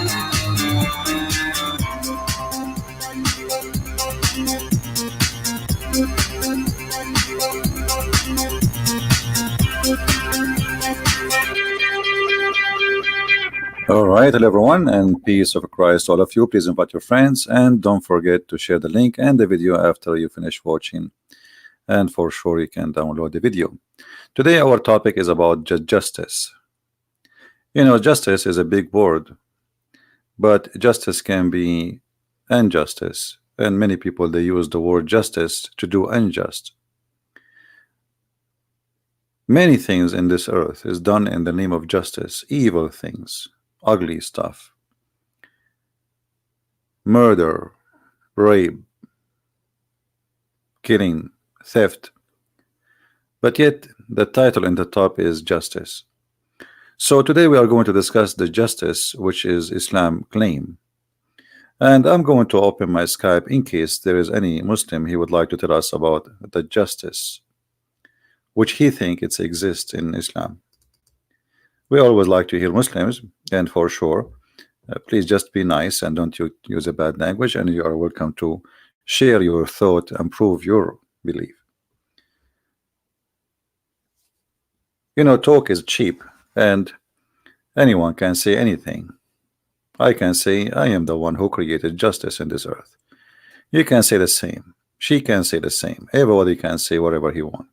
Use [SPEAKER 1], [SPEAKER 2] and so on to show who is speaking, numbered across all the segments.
[SPEAKER 1] All right, hello everyone, and peace of Christ to all of you. Please invite your friends and don't forget to share the link and the video after you finish watching. And for sure, you can download the video. Today, our topic is about justice. You know, justice is a big word, but justice can be injustice, and many people they use the word justice to do unjust. Many things in this earth is done in the name of justice, evil things, ugly stuff, murder, rape, killing, theft, but yet the title in the top is justice. So today we are going to discuss the justice which is Islam claim, and I'm going to open my Skype in case there is any Muslim he would like to tell us about the justice which he think it exists in Islam. We always like to hear Muslims, and for sure, please just be nice and don't use a bad language, and you are welcome to share your thought and prove your belief. You know, talk is cheap, and anyone can say anything. I can say I am the one who created justice in this earth. You can say the same. She can say the same. Everybody can say whatever he wants.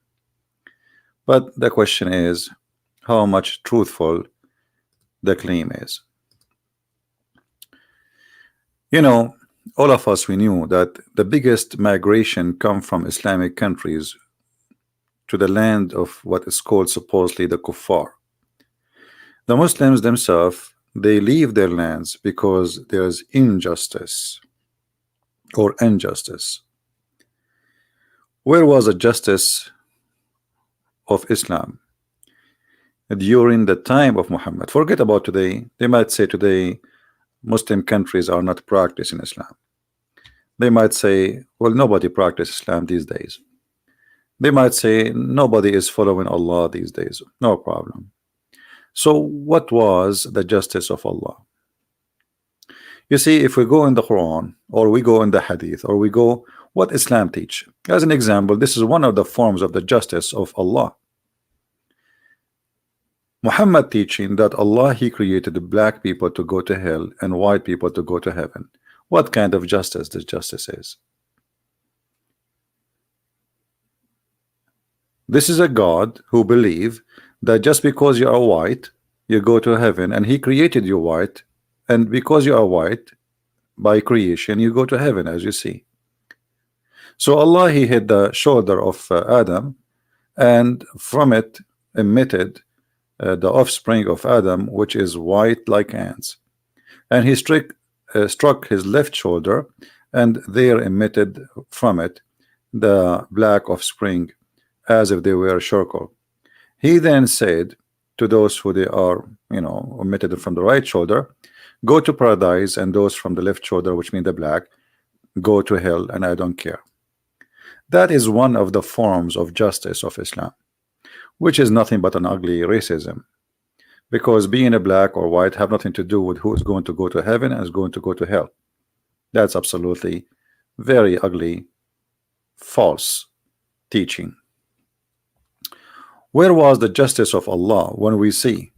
[SPEAKER 1] But the question is how much truthful the claim is. You know, all of us, we knew that the biggest migration come from Islamic countries to the land of what is called supposedly the kuffar. The Muslims themselves, they leave their lands because there is injustice or injustice. Where was the justice of Islam during the time of Muhammad? Forget about today. They might say today Muslim countries are not practicing Islam. They might say, well, nobody practices Islam these days. They might say nobody is following Allah these days. No problem. So what was the justice of Allah? You see, if we go in the Quran, or we go in the Hadith, or we go what Islam teach, as an example, this is one of the forms of the justice of Allah. Muhammad teaching that Allah, he created the black people to go to hell and white people to go to heaven. What kind of justice this justice is? This is a God who believe that just because you are white you go to heaven, and he created you white, and because you are white by creation you go to heaven, as you see. So Allah, he hit the shoulder of Adam, and from it emitted the offspring of Adam, which is white like ants, and he struck his left shoulder, and there emitted from it the black offspring, as if they were charcoal. He then said to those who they are, you know, emitted from the right shoulder, go to paradise, and those from the left shoulder, which mean the black, go to hell, and I don't care. That is one of the forms of justice of Islam, which is nothing but an ugly racism, because being a black or white have nothing to do with who is going to go to heaven and is going to go to hell. That's absolutely very ugly, false teaching. Where was the justice of Allah when we see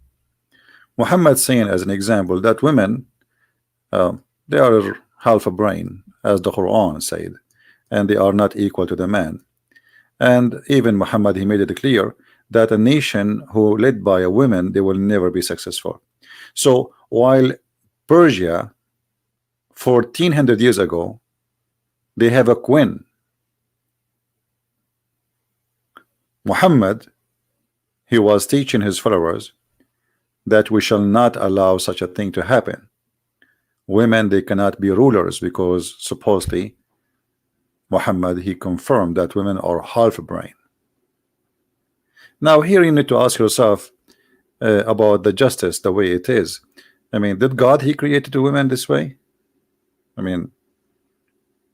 [SPEAKER 1] Muhammad saying, as an example, that women they are half a brain, as the Quran said, and they are not equal to the man. And even Muhammad, he made it clear that a nation who led by a woman, they will never be successful. So while Persia 1400 years ago, they have a queen, Muhammad, he was teaching his followers that we shall not allow such a thing to happen. Women, they cannot be rulers, because supposedly Muhammad, he confirmed that women are half a brain. Now here you need to ask yourself about the justice the way it is. I mean, did God, he created the women this way? I mean,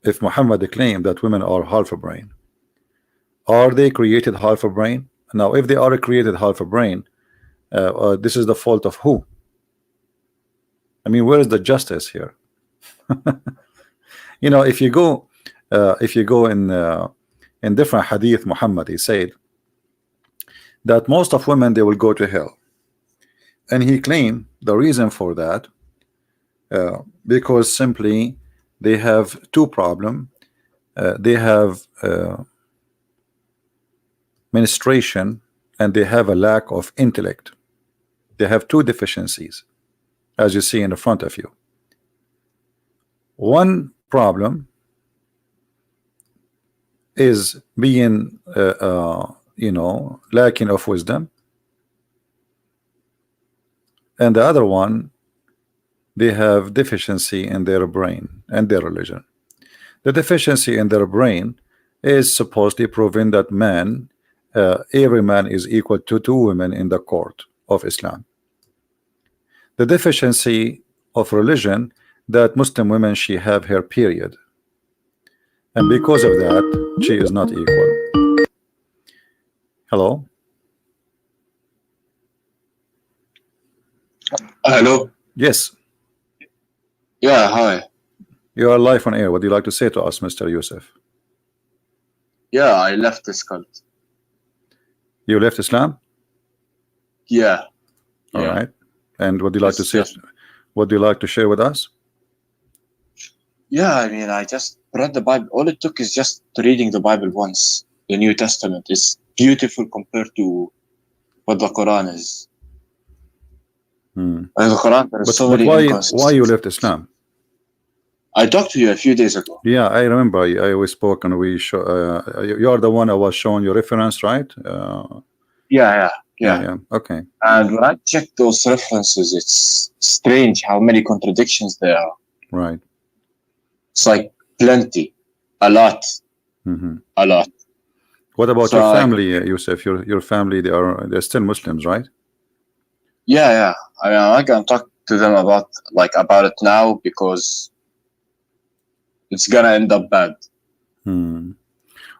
[SPEAKER 1] if Muhammad claimed that women are half a brain, are they created half a brain? Now if they are created half a brain, this is the fault of who? I mean, where is the justice here? You know, if you go in different hadith, Muhammad, he said that most of women, they will go to hell, and he claimed the reason for that because simply they have two problems. They have menstruation, and they have a lack of intellect. They have two deficiencies, as you see in the front of you. One problem is being you know, lacking of wisdom, and the other one, they have deficiency in their brain and their religion. The deficiency in their brain is supposedly proving that man, every man is equal to two women in the court of Islam. The deficiency of religion, that Muslim women, she have her period, and because of that she is not equal. Hello?
[SPEAKER 2] Hello.
[SPEAKER 1] Yes,
[SPEAKER 2] Yeah, hi.
[SPEAKER 1] you are live on air. What do you like to say to us, Mr. Yusuf?
[SPEAKER 2] Yeah, I left this cult.
[SPEAKER 1] You left Islam?
[SPEAKER 2] Yeah.
[SPEAKER 1] All
[SPEAKER 2] Yeah.
[SPEAKER 1] right. And what do you like to
[SPEAKER 2] It's
[SPEAKER 1] say?
[SPEAKER 2] just-
[SPEAKER 1] What do you like to share with us?
[SPEAKER 2] Yeah, I mean, I just read the Bible. All it took is just reading the Bible once. The New Testament is beautiful compared to what the Quran is.
[SPEAKER 1] Hmm.
[SPEAKER 2] In the Quran, there are
[SPEAKER 1] But,
[SPEAKER 2] so
[SPEAKER 1] but
[SPEAKER 2] many
[SPEAKER 1] why you
[SPEAKER 2] inconsistencies.
[SPEAKER 1] left Islam?
[SPEAKER 2] I talked to you a few days ago.
[SPEAKER 1] Yeah, I remember. We spoke, and we show. You are the one I was showing your reference, right?
[SPEAKER 2] Yeah.
[SPEAKER 1] Okay.
[SPEAKER 2] And when I check those references, it's strange how many contradictions there are.
[SPEAKER 1] Right.
[SPEAKER 2] It's like plenty, a lot.
[SPEAKER 1] What about
[SPEAKER 2] So,
[SPEAKER 1] your
[SPEAKER 2] like-
[SPEAKER 1] family, Yusuf? Your family, they're still Muslims, right?
[SPEAKER 2] Yeah. I mean, I'm not gonna talk to them about it now because it's gonna end up bad.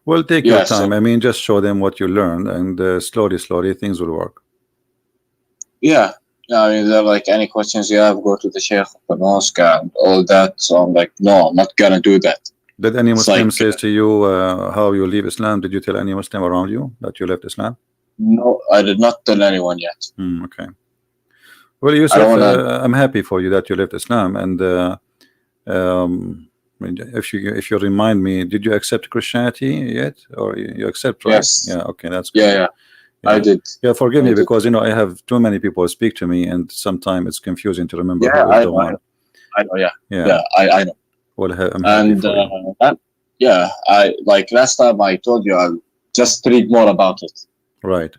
[SPEAKER 1] Well, take your
[SPEAKER 2] Yeah,
[SPEAKER 1] time.
[SPEAKER 2] so-
[SPEAKER 1] I mean, just show them what you learned, and slowly things will work.
[SPEAKER 2] Yeah. I mean, they're like, any questions you have, go to the Sheikh of the mosque and all that. So I'm like, no, I'm not gonna do that.
[SPEAKER 1] Did any
[SPEAKER 2] It's
[SPEAKER 1] Muslim
[SPEAKER 2] like-
[SPEAKER 1] says to you how you leave Islam? Did you tell any Muslim around you that you left Islam?
[SPEAKER 2] No, I did not tell anyone yet.
[SPEAKER 1] Okay. Well, Yusuf,
[SPEAKER 2] don't wanna-
[SPEAKER 1] I'm happy for you that you left Islam, and if you remind me, did you accept Christianity yet, or you accept? Right?
[SPEAKER 2] Yes.
[SPEAKER 1] Yeah. Okay, that's good.
[SPEAKER 2] Yeah. I did.
[SPEAKER 1] Yeah, forgive
[SPEAKER 2] I
[SPEAKER 1] me
[SPEAKER 2] did.
[SPEAKER 1] because I have too many people speak to me, and sometimes it's confusing to remember
[SPEAKER 2] Yeah,
[SPEAKER 1] who is
[SPEAKER 2] I
[SPEAKER 1] the
[SPEAKER 2] know,
[SPEAKER 1] one.
[SPEAKER 2] I know. Yeah.
[SPEAKER 1] Yeah.
[SPEAKER 2] I know.
[SPEAKER 1] Well, I'm happy
[SPEAKER 2] And
[SPEAKER 1] for you.
[SPEAKER 2] I like last time I told you I'll just read more about it.
[SPEAKER 1] Right.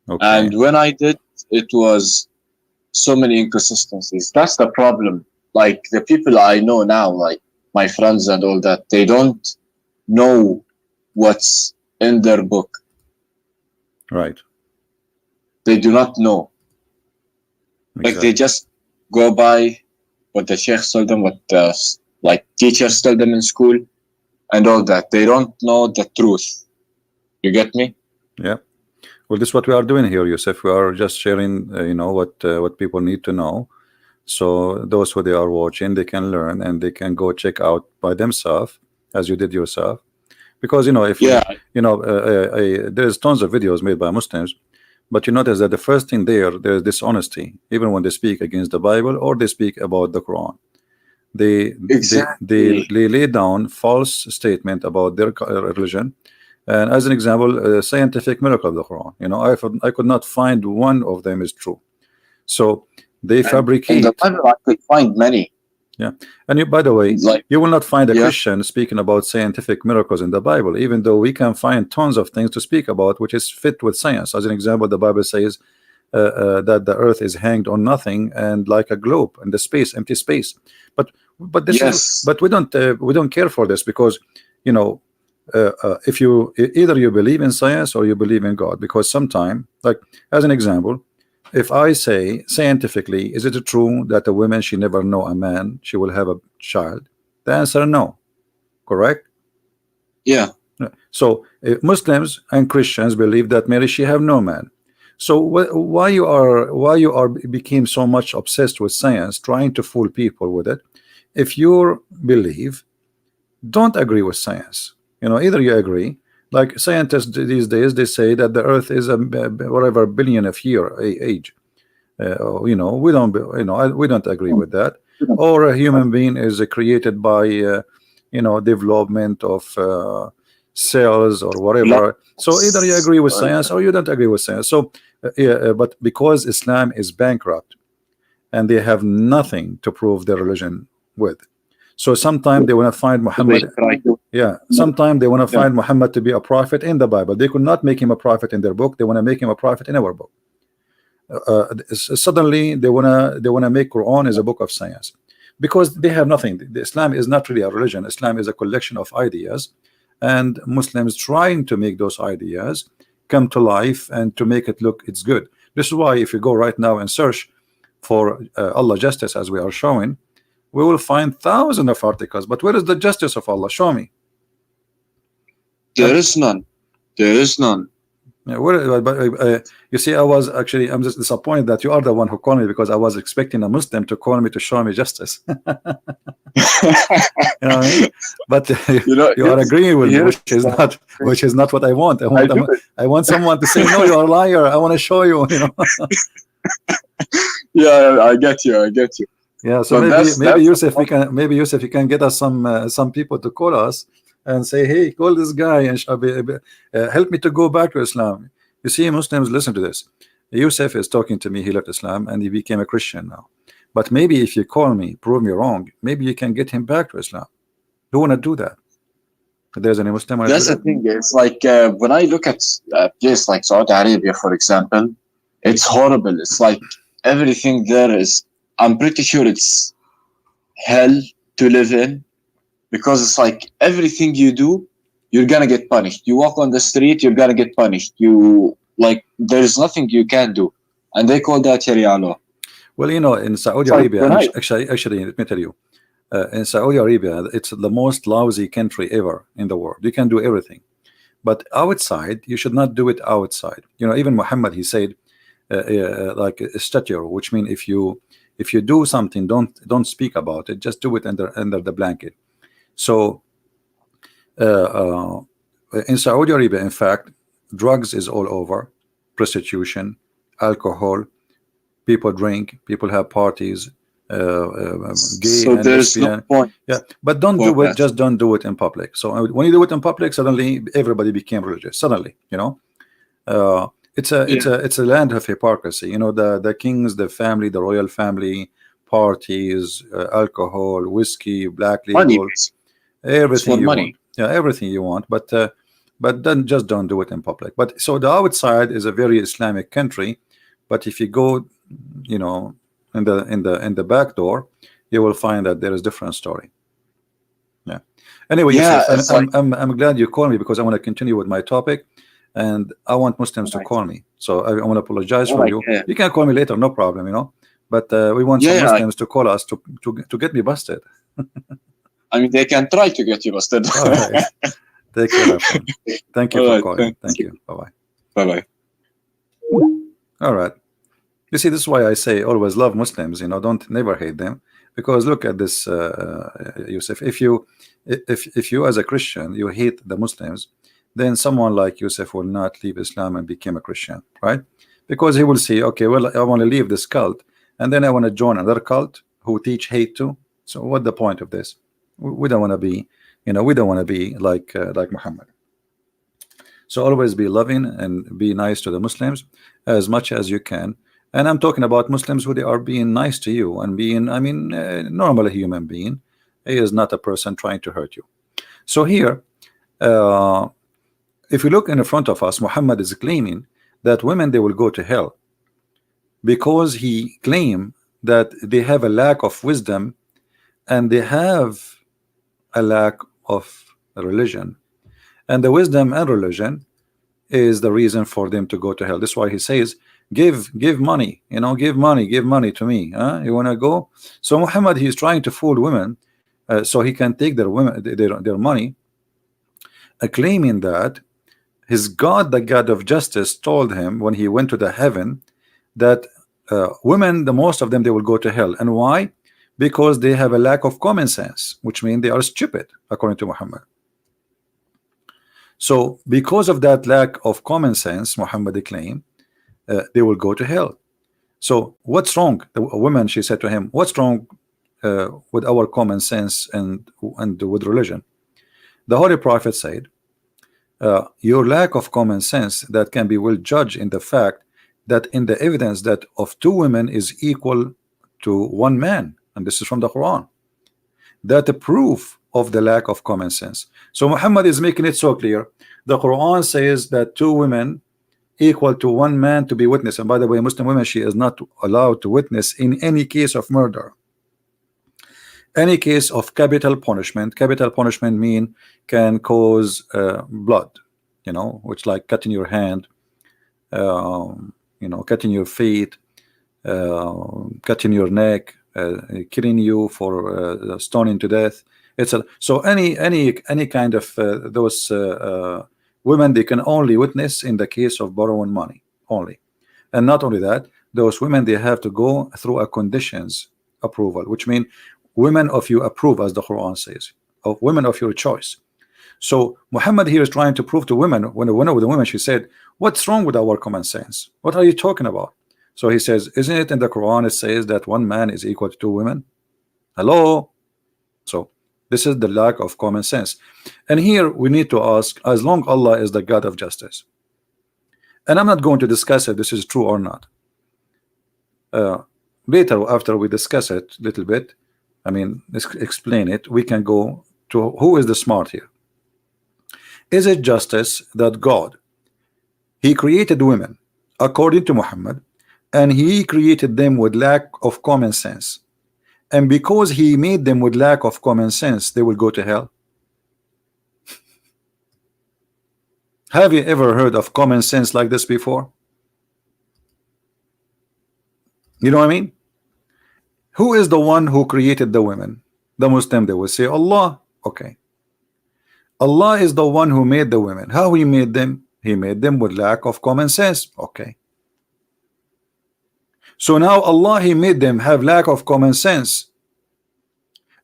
[SPEAKER 1] Okay.
[SPEAKER 2] And when I did, it was so many inconsistencies. That's the problem. Like the people I know now, like my friends and all that, they don't know what's in their book.
[SPEAKER 1] Right.
[SPEAKER 2] They do not know. Like
[SPEAKER 1] Exactly.
[SPEAKER 2] they just go by what the sheikhs told them, what the teachers tell them in school, and all that. They don't know the truth. You get me?
[SPEAKER 1] Yeah. Well, this is what we are doing here, Yusuf. We are just sharing, what people need to know. So those who they are watching, they can learn and they can go check out by themselves, as you did yourself. Because if there's tons of videos made by Muslims, but you notice that the first thing there's dishonesty, even when they speak against the Bible or they speak about the Quran. They lay down false statement about their religion. And as an example, scientific miracle of the Quran. I could not find one of them is true. So they fabricate.
[SPEAKER 2] In the Bible, I could find many.
[SPEAKER 1] Yeah, and by the way, you will not find a
[SPEAKER 2] Yeah.
[SPEAKER 1] Christian speaking about scientific miracles in the Bible, even though we can find tons of things to speak about which is fit with science. As an example, the Bible says that the earth is hanged on nothing and like a globe in the space, empty space. But this
[SPEAKER 2] Yes.
[SPEAKER 1] is, but we don't care for this because if you either you believe in science or you believe in God, because sometime, like as an example, if I say scientifically, is it true that a woman, she never know a man, she will have a child? The answer no. Correct?
[SPEAKER 2] Yeah.
[SPEAKER 1] So Muslims and Christians believe that Mary, she have no man. So why you are became so much obsessed with science, trying to fool people with it? If you believe, don't agree with science. You know, either you agree, like scientists these days, they say that the Earth is a whatever billion of year age. You know, we don't, you know, we don't agree with that. Or a human being is created by, you know, development of cells or whatever. So either you agree with science or you don't agree with science. So, but because Islam is bankrupt and they have nothing to prove their religion with, so sometimes they want to find Muhammad. Yeah, sometimes they want to find Muhammad to be a prophet in the Bible. They could not make him a prophet in their book. They want to make him a prophet in our book. Suddenly they wanna make Quran as a book of science, because they have nothing. The Islam is not really a religion. Islam is a collection of ideas, and Muslims trying to make those ideas come to life and to make it look it's good. This is why if you go right now and search for Allah justice, as we are showing, we will find thousands of articles. But where is the justice of Allah? Show me.
[SPEAKER 2] There is none. There is none.
[SPEAKER 1] Yeah, you see, I'm just disappointed that you are the one who called me, because I was expecting a Muslim to call me to show me justice. You know what I mean? But you are agreeing with me, which is not what I want. I want someone to say, no, you're a liar. I want to show you. You know.
[SPEAKER 2] Yeah, I get you. I get you.
[SPEAKER 1] Yeah, so maybe Yusuf, you can get us some people to call us and say, hey, call this guy and help me to go back to Islam. You see, Muslims, listen to this. Yusuf is talking to me. He left Islam and he became a Christian now. But maybe if you call me, prove me wrong, maybe you can get him back to Islam. Who want to do that? If there's any Muslim.
[SPEAKER 2] That's the thing. It's like when I look at a place like Saudi Arabia, for example, it's horrible. It's like everything there is, I'm pretty sure it's hell to live in, because it's like everything you do, you're gonna get punished. You walk on the street, you're gonna get punished. You like, there's nothing you can do, and they call that Sharia law.
[SPEAKER 1] Well, you know, in Saudi Arabia, actually, let me tell you, in Saudi Arabia, it's the most lousy country ever in the world. You can do everything, but outside, you should not do it outside. You know, even Muhammad, he said, like a statue, which means if you do something, don't speak about it. Just do it under the blanket. So in Saudi Arabia, in fact, drugs is all over, prostitution, alcohol, people drink, people have parties, gay
[SPEAKER 2] so
[SPEAKER 1] and
[SPEAKER 2] there's
[SPEAKER 1] lesbian.
[SPEAKER 2] no point.
[SPEAKER 1] Yeah, but don't do it. Just don't do it in public. So when you do it in public, suddenly everybody became religious. Suddenly, you know, it's a land of hypocrisy. You know, the kings, the family, the royal family, parties, alcohol, whiskey, black legal.
[SPEAKER 2] Money.
[SPEAKER 1] Everything you
[SPEAKER 2] money.
[SPEAKER 1] want. Yeah, everything you want, but then just don't do it in public. But so the outside is a very Islamic country, but if you go, you know, in the back door, you will find that there is different story. Yeah. Anyway,
[SPEAKER 2] Yeah,
[SPEAKER 1] Yusuf, I'm glad you called me, because I want to continue with my topic, and I want Muslims to call me. So I want to apologize for you.
[SPEAKER 2] Yeah.
[SPEAKER 1] You can call me later, no problem, you know. But we want some Muslims to call us to get me busted.
[SPEAKER 2] I mean, they can try to get you busted.
[SPEAKER 1] All right. Take care, my friend. Thank you for calling. Thank you. Bye-bye.
[SPEAKER 2] Bye-bye.
[SPEAKER 1] All right. You see, this is why I say always love Muslims, you know, never hate them, because look at this, Yusuf. If you as a Christian, you hate the Muslims, then someone like Yusuf will not leave Islam and become a Christian, right? Because he will say, okay, well, I want to leave this cult, and then I want to join another cult who teach hate too. So what's the point of this? We don't want to be, you know, we don't want to be like Muhammad. So always be loving and be nice to the Muslims as much as you can. And I'm talking about Muslims who they are being nice to you and being, I mean, normal human being. He is not a person trying to hurt you. So here, if you look in front of us, Muhammad is claiming that women, they will go to hell, because he claimed that they have a lack of wisdom and they have a lack of religion, and the wisdom and religion is the reason for them to go to hell. That's why he says, give money, you know, give money to me, huh? You want to go? So Muhammad, he is trying to fool women so he can take their money, claiming that his God, the God of justice, told him when he went to the heaven that women, the most of them, they will go to hell. And why? Because they have a lack of common sense, which means they are stupid, according to Muhammad. So because of that lack of common sense, Muhammad claimed, they will go to hell. So what's wrong? The woman, she said to him, what's wrong with our common sense and with religion? The Holy Prophet said, your lack of common sense that can be well judged in the fact that in the evidence that of two women is equal to one man, and this is from the Quran. That the proof of the lack of common sense. So Muhammad is making it so clear. The Quran says that two women equal to one man to be witness. And by the way, Muslim women, she is not allowed to witness in any case of murder, any case of capital punishment. Capital punishment mean can cause blood, you know, which like cutting your hand, you know, cutting your feet, cutting your neck, killing you for stoning to death. It's a, so any kind of those women, they can only witness in the case of borrowing money only. And not only that, those women, they have to go through a conditions approval, which mean women of you approve, as the Quran says, of women of your choice. So Muhammad here is trying to prove to women, when one of the women, she said, what's wrong with our common sense? What are you talking about? So he says, isn't it in the Quran it says that one man is equal to two women? Hello? So this is the lack of common sense. And here we need to ask, as long Allah is the God of justice, and I'm not going to discuss if this is true or not. Later, after we discuss it a little bit, I mean, let's explain it, we can go to who is the smart here. Is it justice that God, he created women according to Muhammad, and he created them with lack of common sense, and because he made them with lack of common sense, they will go to hell? Have you ever heard of common sense like this before? You know what I mean? Who is the one who created the women? The Muslim, they will say Allah. Okay, Allah is the one who made the women. How he made them? He made them with lack of common sense. Okay, so now Allah, he made them have lack of common sense,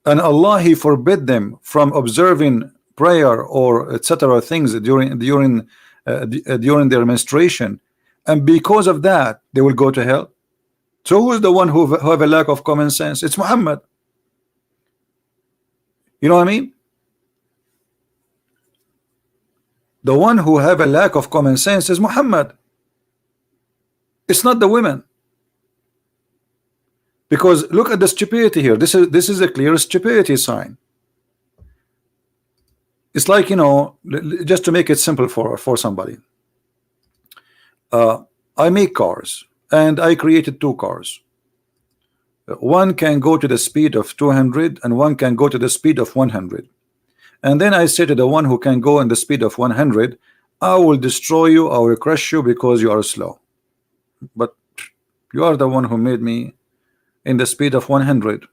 [SPEAKER 1] and Allah, he forbid them from observing prayer or etc. things during their menstruation, and because of that they will go to hell. So who is the one who have a lack of common sense? It's Muhammad. You know what I mean? The one who have a lack of common sense is Muhammad. It's not the women. Because look at the stupidity here. This is a clear stupidity sign. It's like, you know, just to make it simple for somebody. I make cars, and I created two cars. One can go to the speed of 200 and one can go to the speed of 100. And then I say to the one who can go in the speed of 100, I will destroy you, I will crush you because you are slow. But you are the one who made me in the speed of 100.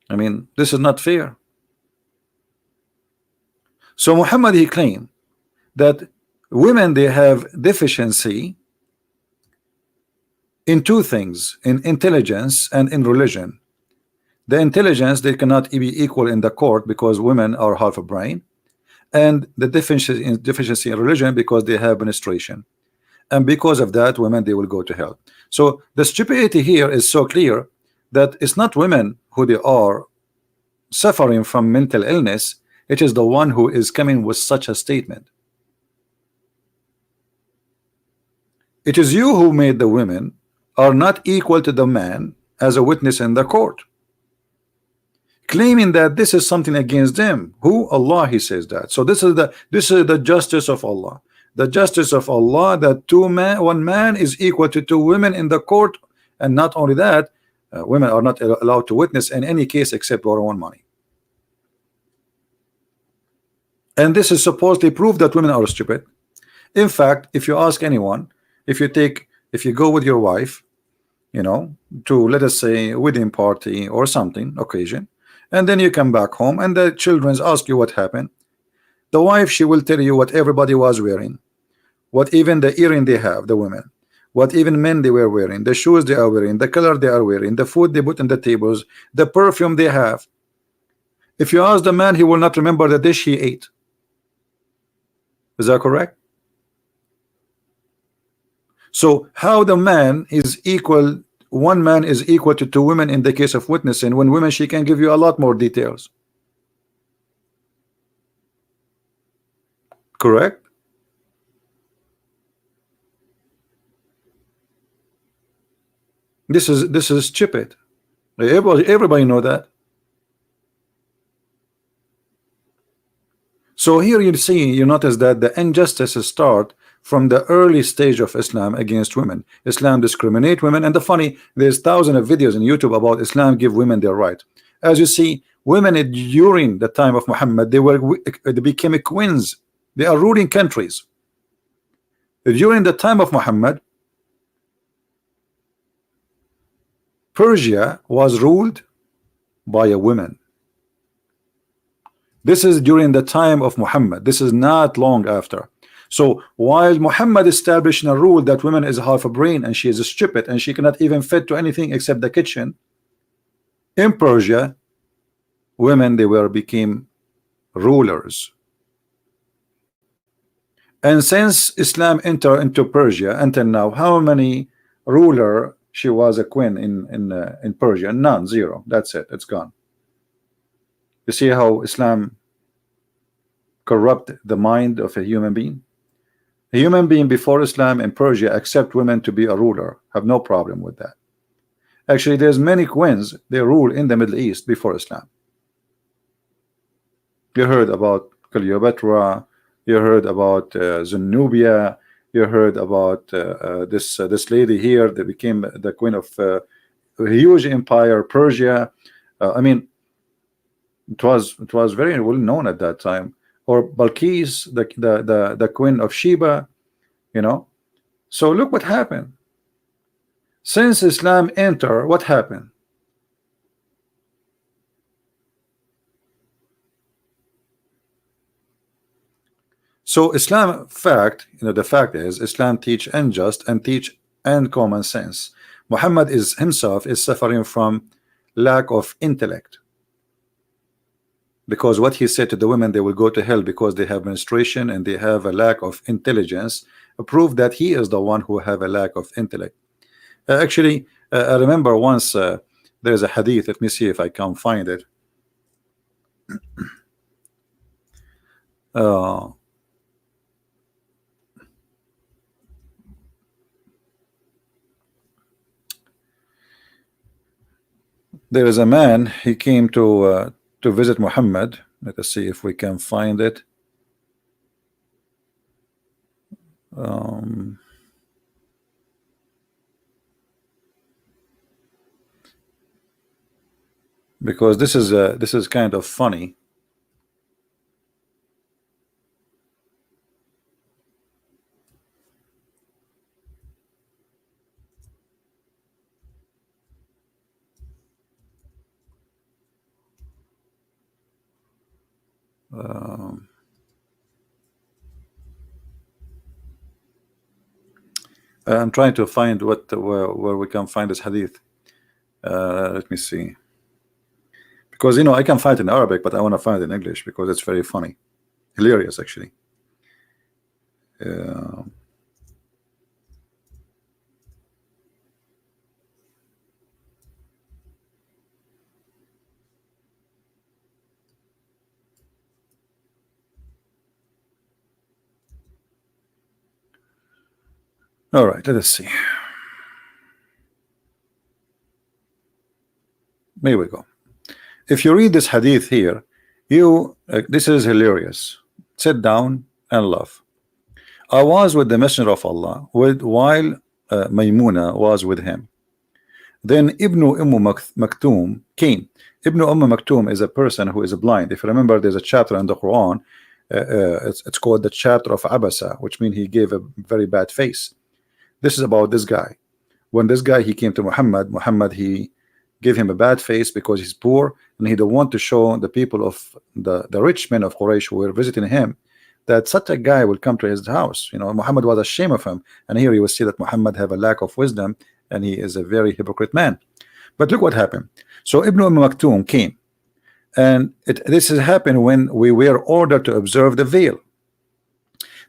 [SPEAKER 1] I mean, this is not fair. So Muhammad, he claimed that women, they have deficiency in two things, in intelligence and in religion. The intelligence, they cannot be equal in the court because women are half a brain, and the deficiency in religion because they have menstruation, and because of that women, they will go to hell. So the stupidity here is so clear that it's not women who they are suffering from mental illness, it is the one who is coming with such a statement. It is you who made the women are not equal to the man as a witness in the court, claiming that this is something against them. Who? Allah, he says that. So this is the justice of Allah. The justice of Allah, that one man is equal to two women in the court, and not only that, women are not allowed to witness in any case except borrowing money. And this is supposedly proof that women are stupid. In fact, if you ask anyone, if you go with your wife, you know, to, let us say, wedding party or something occasion, and then you come back home and the children ask you what happened, The wife, she will tell you what everybody was wearing, what even the earring they have, the women, what even men they were wearing, the shoes they are wearing, the color they are wearing, the food they put on the tables, the perfume they have. If you ask the man, he will not remember the dish he ate. Is that correct? So how the man is equal, one man is equal to two women in the case of witnessing, when women, she can give you a lot more details. Correct? This is stupid. Everybody know that. So here you see, you notice that the injustices start from the early stage of Islam against women. Islam discriminate women, and the funny, there's thousands of videos on YouTube about Islam give women their right. As you see, women during the time of Muhammad, they became queens. They are ruling countries. During the time of Muhammad, Persia was ruled by a woman. This is during the time of Muhammad. This is not long after. So while Muhammad established a rule that women is half a brain and she is stupid and she cannot even fit to anything except the kitchen, in Persia, women, they became rulers. And since Islam entered into Persia until now, how many ruler she was a queen in Persia? None, zero. That's it. It's gone. You see how Islam corrupt the mind of a human being? A human being before Islam in Persia accept women to be a ruler, have no problem with that. Actually, there's many queens, they rule in the Middle East before Islam. You heard about Cleopatra, you heard about Zenobia, you heard about this lady here that became the queen of a huge empire, Persia. I mean, it was very well known at that time. Or Balkis, the queen of Sheba, you know. So look what happened. Since Islam entered, what happened? So Islam, fact, the fact is Islam teach unjust and teach and common sense. Muhammad is himself is suffering from lack of intellect, because what he said to the women, they will go to hell because they have menstruation and they have a lack of intelligence, prove that he is the one who have a lack of intellect. Actually, I remember once there's a hadith. Let me see if I can find it. There is a man, he came to visit Muhammad. Let us see if we can find it. Because this is kind of funny. I'm trying to find where we can find this hadith. Let me see, because I can find it in Arabic, but I want to find it in English because it's very funny, hilarious actually. All right, let us see. Here we go. If you read this hadith here, this is hilarious. Sit down and laugh. I was with the Messenger of Allah while Maymuna was with him. Then Ibn Maktoum came. Ibn Maktoum is a person who is blind. If you remember, there's a chapter in the Quran. It's called the chapter of Abasa, which means he gave a very bad face. This is about this guy. When this guy he came to Muhammad, he give him a bad face because he's poor, and he don't want to show the people of the rich men of Quraysh who were visiting him that such a guy will come to his house. You know, Muhammad was ashamed of him, and here you will see that Muhammad have a lack of wisdom, and he is a very hypocrite man. But look what happened. So Ibn Maktoum came, and this has happened when we were ordered to observe the veil.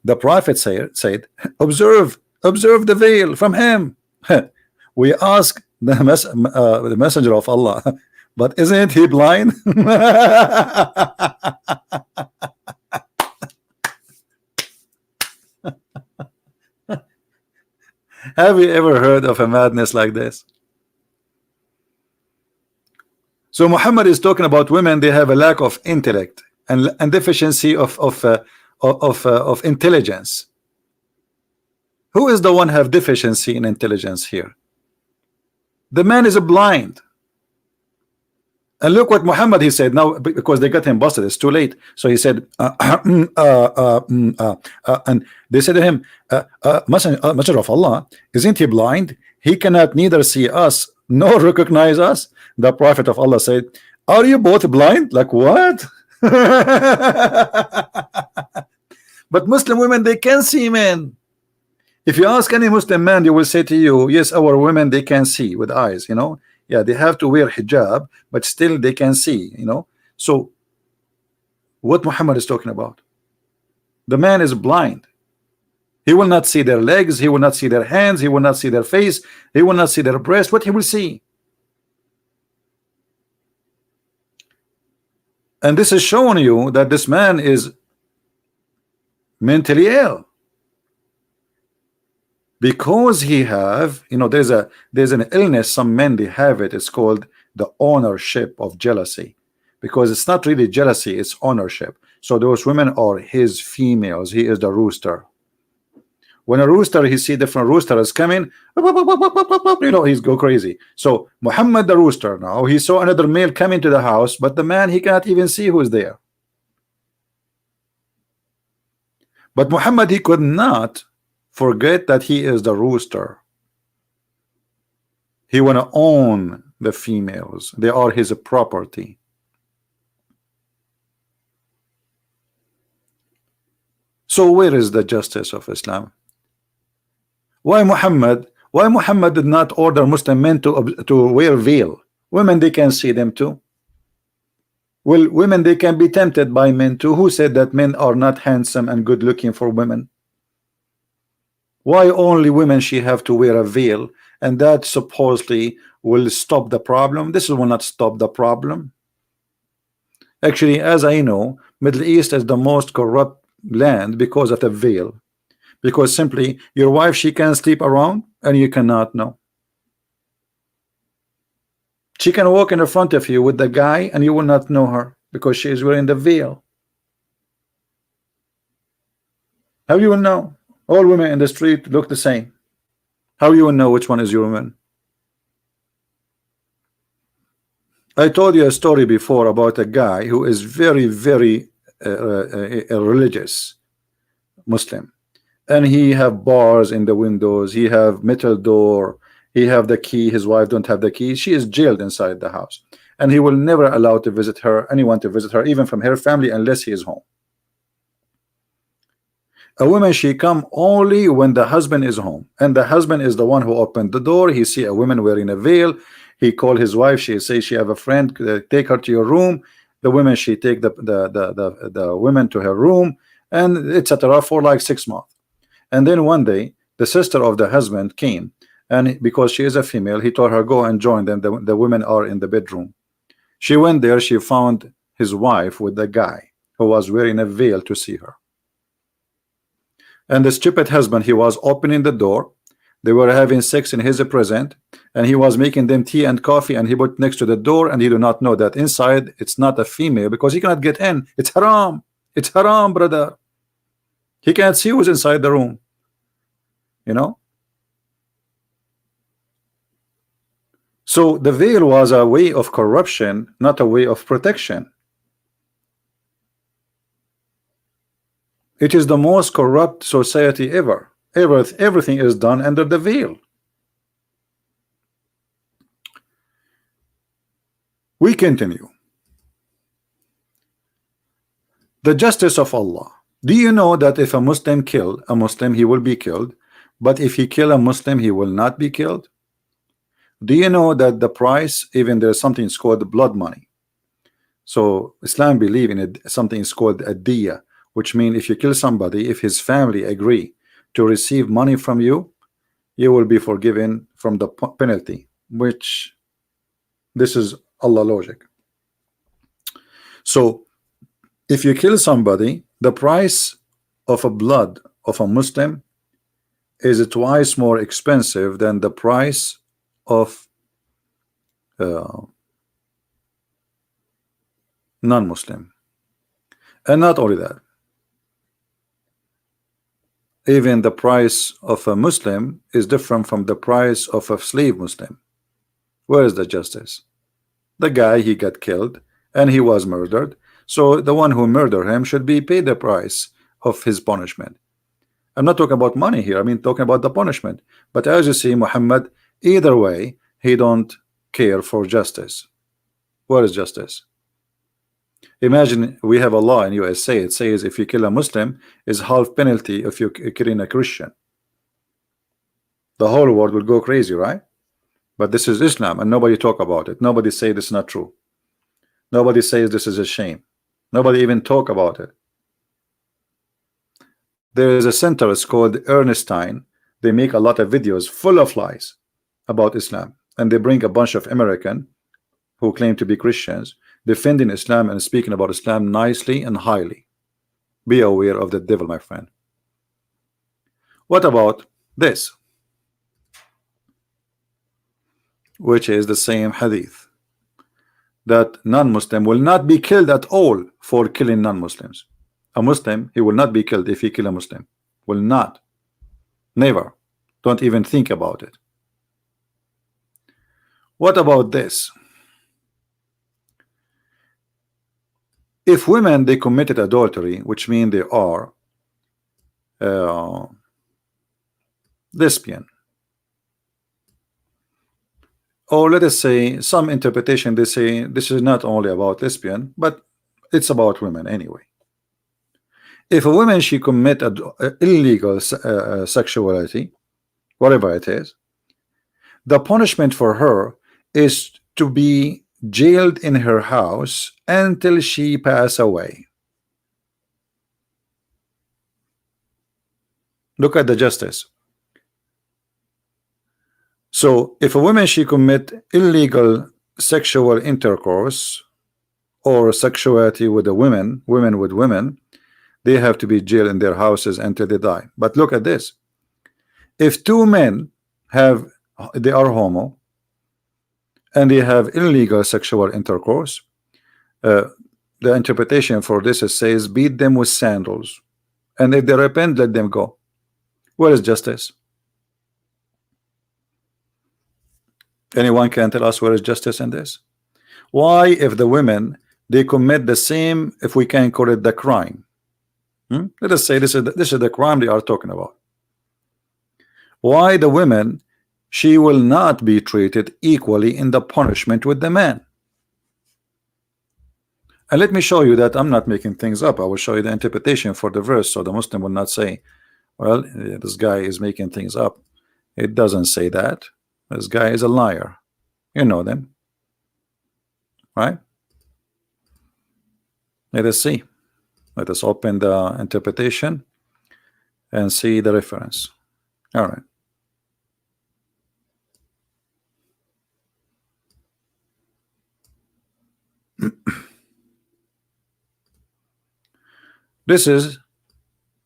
[SPEAKER 1] The Prophet said, observe the veil from him. We ask the messenger of Allah, but isn't he blind? Have you ever heard of a madness like this? So Muhammad is talking about women. They have a lack of intellect and deficiency of intelligence. Who is the one have deficiency in intelligence here? The man is blind. And look what Muhammad he said now, because they got him busted. It's too late. So he said, and they said to him, Messenger of Allah, isn't he blind? He cannot neither see us nor recognize us. The Prophet of Allah said, are you both blind? Like what? But Muslim women, they can see men. If you ask any Muslim man, they will say to you, yes, our women, they can see with eyes, you know. Yeah, they have to wear hijab, but still they can see, you know. So what Muhammad is talking about, the man is blind. He will not see their legs, he will not see their hands, he will not see their face, he will not see their breast. What he will see? And this is showing you that this man is mentally ill, because he have, you know, there's an illness, some men they have it. It's called the ownership of jealousy, because it's not really jealousy, it's ownership. So those women are his females. He is the rooster. When a rooster, he see different roosters coming, you know, he's go crazy. So Muhammad the rooster, now he saw another male coming to the house, but the man, he cannot even see who's there. But Muhammad, he could not forget that he is the rooster. He want to own the females. They are his property. So where is the justice of Islam? Why Muhammad did not order Muslim men to wear veil? Women, they can see them too. Well, women, they can be tempted by men too. Who said that men are not handsome and good looking for women? Why only women she have to wear a veil, and that supposedly will stop the problem? This will not stop the problem. Actually, as I know, Middle East is the most corrupt land because of the veil. Because simply your wife, she can sleep around and you cannot know. She can walk in the front of you with the guy and you will not know her because she is wearing the veil. How you will know? All women in the street look the same. How you will know which one is your woman? I told you a story before about a guy who is very, very religious Muslim, and he have bars in the windows, he have metal door, he have the key, his wife don't have the key, she is jailed inside the house, and he will never allow to visit her, anyone to visit her, even from her family, unless he is home. A woman, she come only when the husband is home, and the husband is the one who opened the door. He see a woman wearing a veil, he call his wife, she say she have a friend, take her to your room. The women, she take the women to her room, and etc. for like 6 months. And then one day the sister of the husband came, and because she is a female, he told her, go and join them. The women are in the bedroom. She went there, she found his wife with the guy who was wearing a veil to see her. And the stupid husband, he was opening the door, they were having sex in his presence, and he was making them tea and coffee, and he put next to the door, and he do not know that inside it's not a female, because he cannot get in. It's haram. It's haram, brother. He can't see who's inside the room, you know. So the veil was a way of corruption, not a way of protection. It is the most corrupt society ever. Everything is done under the veil. We continue. The justice of Allah. Do you know that if a Muslim kill a Muslim, he will be killed, but if he kill a Muslim, he will not be killed? Do you know that the price, even there's something called blood money? So Islam believe in it, something is called a diya, which means if you kill somebody, if his family agree to receive money from you, you will be forgiven from the penalty, which this is Allah logic. So if you kill somebody, the price of a blood of a Muslim is twice more expensive than the price of non-Muslim. And not only that, even the price of a Muslim is different from the price of a slave Muslim. Where is the justice? The guy, he got killed and he was murdered, so the one who murdered him should be paid the price of his punishment. I'm not talking about money here, I mean talking about the punishment. But as you see, Muhammad, either way, he don't care for justice. Where is justice? Imagine we have a law in USA, it says if you kill a Muslim is half penalty if you killing a Christian. The whole world will go crazy, right? But this is Islam and nobody talk about it. Nobody say this is not true. Nobody says this is a shame. Nobody even talk about it. There is a center, it's called Ernestine. They make a lot of videos full of lies about Islam, and they bring a bunch of American who claim to be Christians defending Islam and speaking about Islam nicely and highly. Be aware of the devil, my friend. What about this, which is the same hadith, that non-Muslim will not be killed at all for killing non-Muslims. A Muslim, he will not be killed if he kill a Muslim. Will not. Never. Don't even think about it. What about this? If women, they committed adultery, which means they are lesbian, or let us say some interpretation, they say this is not only about lesbian, but it's about women anyway. If a woman, she commit illegal sexuality, whatever it is, the punishment for her is to be jailed in her house until she pass away. Look at the justice. So if a woman, she commit illegal sexual intercourse or sexuality with a women with women, they have to be jailed in their houses until they die. But look at this. If two men they are homo and they have illegal sexual intercourse, the interpretation for this says beat them with sandals, and if they repent, let them go. Where is justice? Anyone can tell us where is justice in this? Why, if the women, they commit the same, if we can call it the crime, let us say this is the crime they are talking about, why the women, she will not be treated equally in the punishment with the man? And let me show you that I'm not making things up. I will show you the interpretation for the verse, so the Muslim will not say, well, this guy is making things up. It doesn't say that. This guy is a liar. You know them, right? Let us see. Let us open the interpretation and see the reference. All right. This is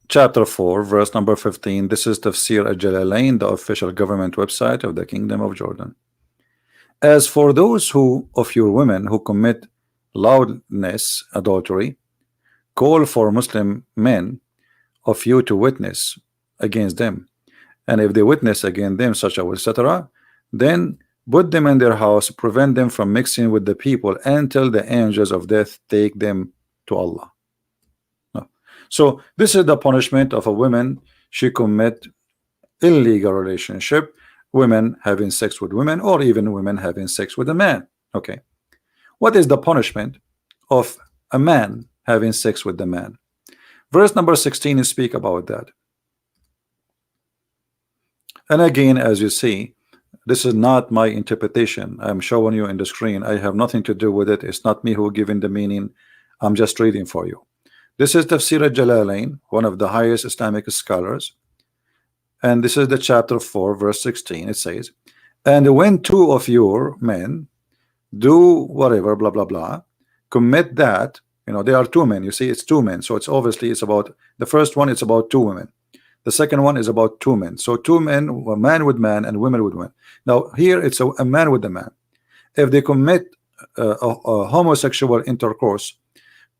[SPEAKER 1] chapter 4, verse number 15. This is Tafsir al-Jalalain, the official government website of the Kingdom of Jordan. As for those of your women who commit loudness, adultery, call for Muslim men of you to witness against them, and if they witness against them, such as etc., then put them in their house, prevent them from mixing with the people until the angels of death take them to Allah. So this is the punishment of a woman. She commit illegal relationship, women having sex with women, or even women having sex with a man. Okay, What is the punishment of a man having sex with the man? Verse number 16 is speak about that. And again, as you see, this is not my interpretation. I'm showing you in the screen. I have nothing to do with it. It's not me who giving the meaning. I'm just reading for you. This is Tafsir al-Jalalain, one of the highest Islamic scholars. And this is the chapter 4, verse 16. It says, and when two of your men do whatever, blah, blah, blah, commit that, you know, there are two men. You see, it's two men. So it's obviously, it's about, the first one, it's about two women. The second one is about two men. So two men, a man with man and women with women. Now here it's a man with a man. If they commit a homosexual intercourse,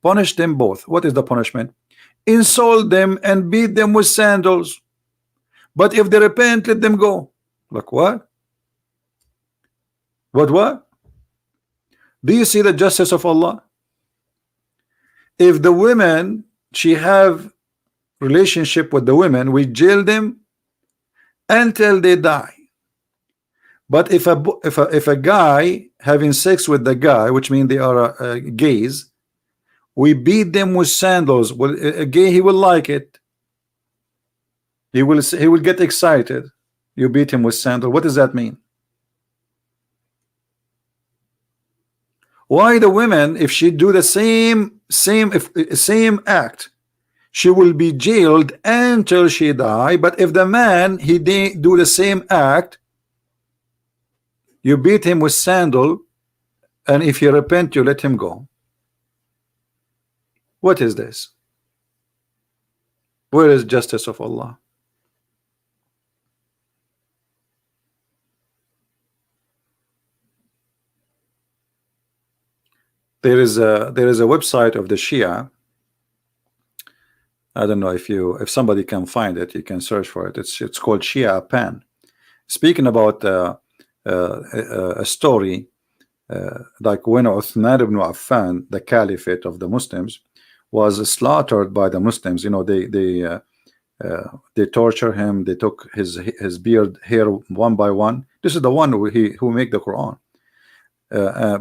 [SPEAKER 1] punish them both. What is the punishment? Insult them and beat them with sandals. But if they repent, let them go. Like what? What? Do you see the justice of Allah? If the women, she have relationship with the women, we jail them until they die. But if a guy having sex with the guy, which means they are gays, we beat them with sandals. Well, a gay, he will like it. He will get excited. You beat him with sandals. What does that mean? Why the women, if she do the same act, she will be jailed until she die. But if the man, he do the same act, you beat him with sandal, and if he repent, you let him go. What is this? Where is justice of Allah? There is a website of the Shia. I don't know if somebody can find it, you can search for it. It's called Shia Pan. Speaking about a story like when Uthman ibn Affan, the caliphate of the Muslims, was slaughtered by the Muslims. You know, they torture him. They took his beard hair one by one. This is the one who make the Quran.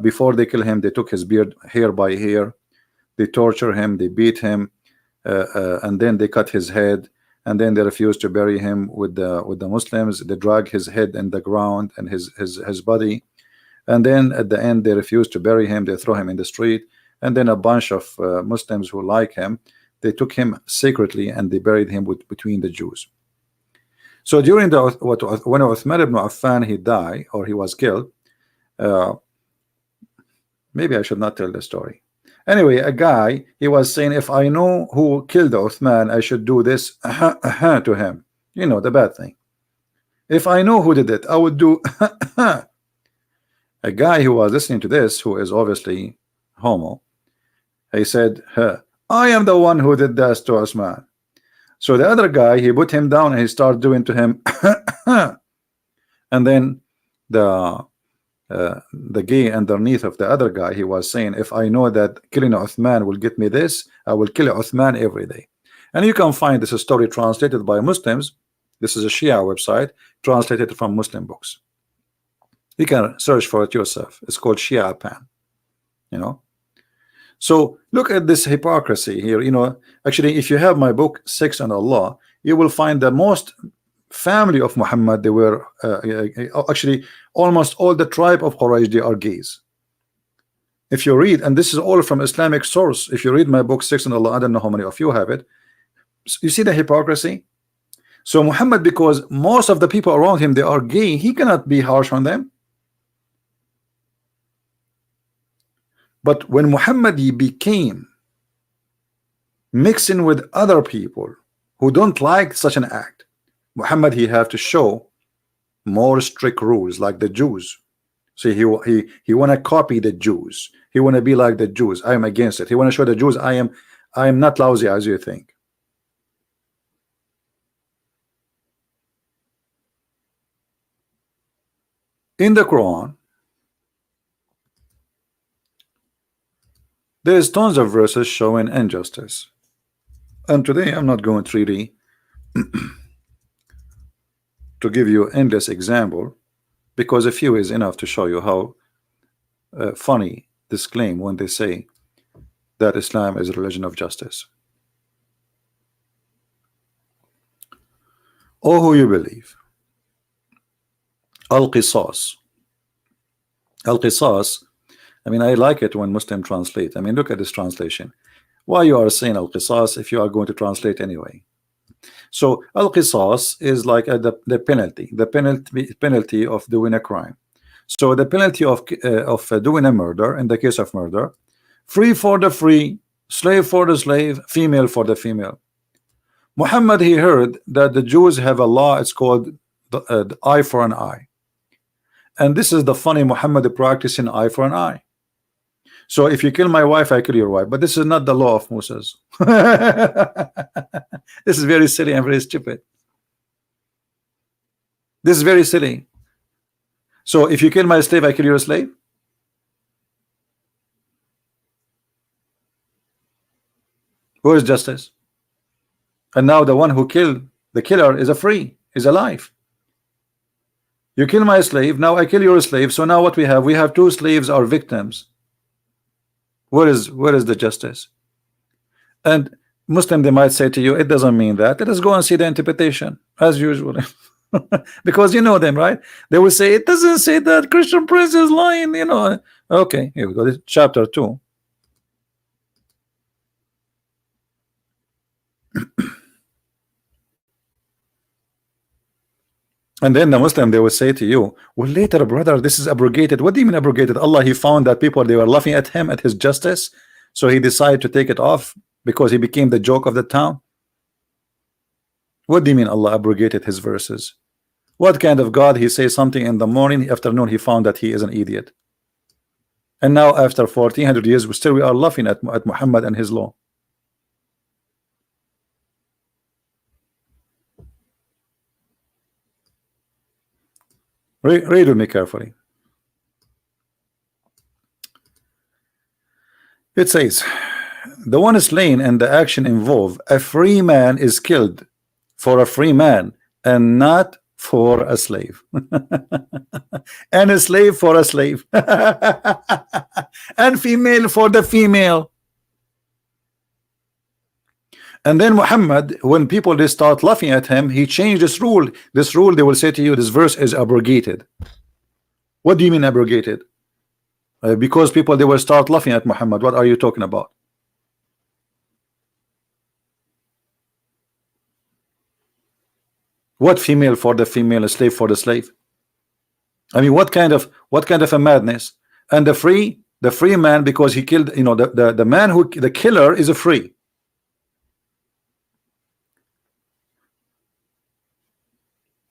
[SPEAKER 1] Before they kill him, they took his beard hair by hair. They torture him. They beat him. And then they cut his head, and then they refused to bury him with the Muslims. They drag his head in the ground and his body, and then at the end they refused to bury him. They throw him in the street, and then a bunch of Muslims who like him, they took him secretly and they buried him between the Jews. So during when Uthman ibn Affan he died, or he was killed, maybe I should not tell the story. Anyway, a guy, he was saying, if I know who killed Uthman, I should do this to him. You know, the bad thing. If I know who did it, I would do a guy who was listening to this, who is obviously homo, he said, I am the one who did this to Uthman. So the other guy, he put him down and he started doing to him and then the gay underneath of the other guy, he was saying, if I know that killing Uthman will get me this, I will kill Uthman every day. And you can find this story translated by Muslims. This is a Shia website translated from Muslim books. You can search for it yourself. It's called Shia Pan. You know, so look at this hypocrisy here. You know, actually, if you have my book Sex and Allah, you will find the most family of Muhammad, they were actually almost all the tribe of Quraysh, they are gays. If you read, and this is all from Islamic source, if you read my book Sex and Allah, I don't know how many of you have it, you see the hypocrisy. So Muhammad, because most of the people around him, they are gay, he cannot be harsh on them. But when Muhammad, he became mixing with other people who don't like such an act, Muhammad, he have to show more strict rules like the Jews. So he want to copy the Jews. He want to be like the Jews. I am against it. He want to show the Jews I am not lousy as you think. In the Quran, there is tons of verses showing injustice. And today I'm not going 3D to give you endless example, because a few is enough to show you how funny this claim when they say that Islam is a religion of justice. Oh, who you believe. Al-Qisas. Al-Qisas, I mean, I like it when Muslim translate. I mean, look at this translation. Why you are saying Al-Qisas if you are going to translate anyway? So Al-Qisas is like the penalty of doing a crime. So the penalty of doing a murder, in the case of murder, free for the free, slave for the slave, female for the female. Muhammad, he heard that the Jews have a law, it's called the eye for an eye. And this is the funny Muhammad practicing eye for an eye. So if you kill my wife, I kill your wife. But this is not the law of Moses. This is very silly and very stupid. This is very silly. So if you kill my slave, I kill your slave. Where is justice? And now the one who killed the killer is is alive. You kill my slave, now I kill your slave. So now what we have? We have two slaves are victims. Where is the justice? And Muslim, they might say to you, it doesn't mean that. Let us go and see the interpretation as usual. Because you know them, right? They will say it doesn't say that. Christian Prince is lying, you know. Okay, here we go. This chapter 2. And then the Muslim, they will say to you, well, later, brother, this is abrogated. What do you mean abrogated? Allah, he found that people, they were laughing at him, at his justice, so he decided to take it off because he became the joke of the town. What do you mean Allah abrogated his verses? What kind of God? He says something in the morning, afternoon he found that he is an idiot. And now after 1400 years, we are laughing at Muhammad and his law. Read with me carefully. It says, the one is slain and the action involved, a free man is killed for a free man and not for a slave. And a slave for a slave. And female for the female. And then Muhammad, when people they start laughing at him, he changed this rule. This rule, they will say to you, this verse is abrogated. What do you mean abrogated? Because people, they will start laughing at Muhammad. What are you talking about? What female for the female, a slave for the slave? I mean, what kind of a madness? And the free man, because he killed, you know, the man who the killer is a free.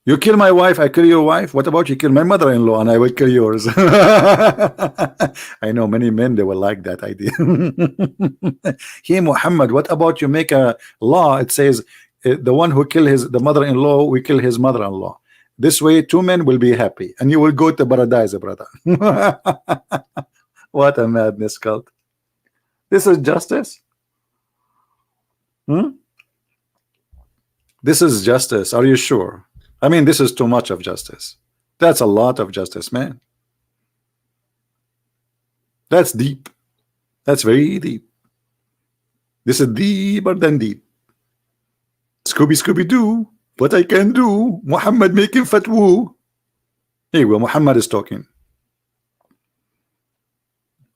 [SPEAKER 1] You kill my wife, I kill your wife. What about you kill my mother-in-law and I will kill yours? I know many men, they will like that idea. Here, Muhammad, what about you make a law? It says the one who kill the mother-in-law, we kill his mother-in-law. This way, two men will be happy and you will go to paradise, brother. What a madness cult. This is justice? This is justice. Are you sure? I mean, this is too much of justice. That's a lot of justice, man. That's deep. That's very deep. This is deeper than deep. Scooby-Doo, what I can do. Muhammad making fatwa. Here we go, Muhammad is talking.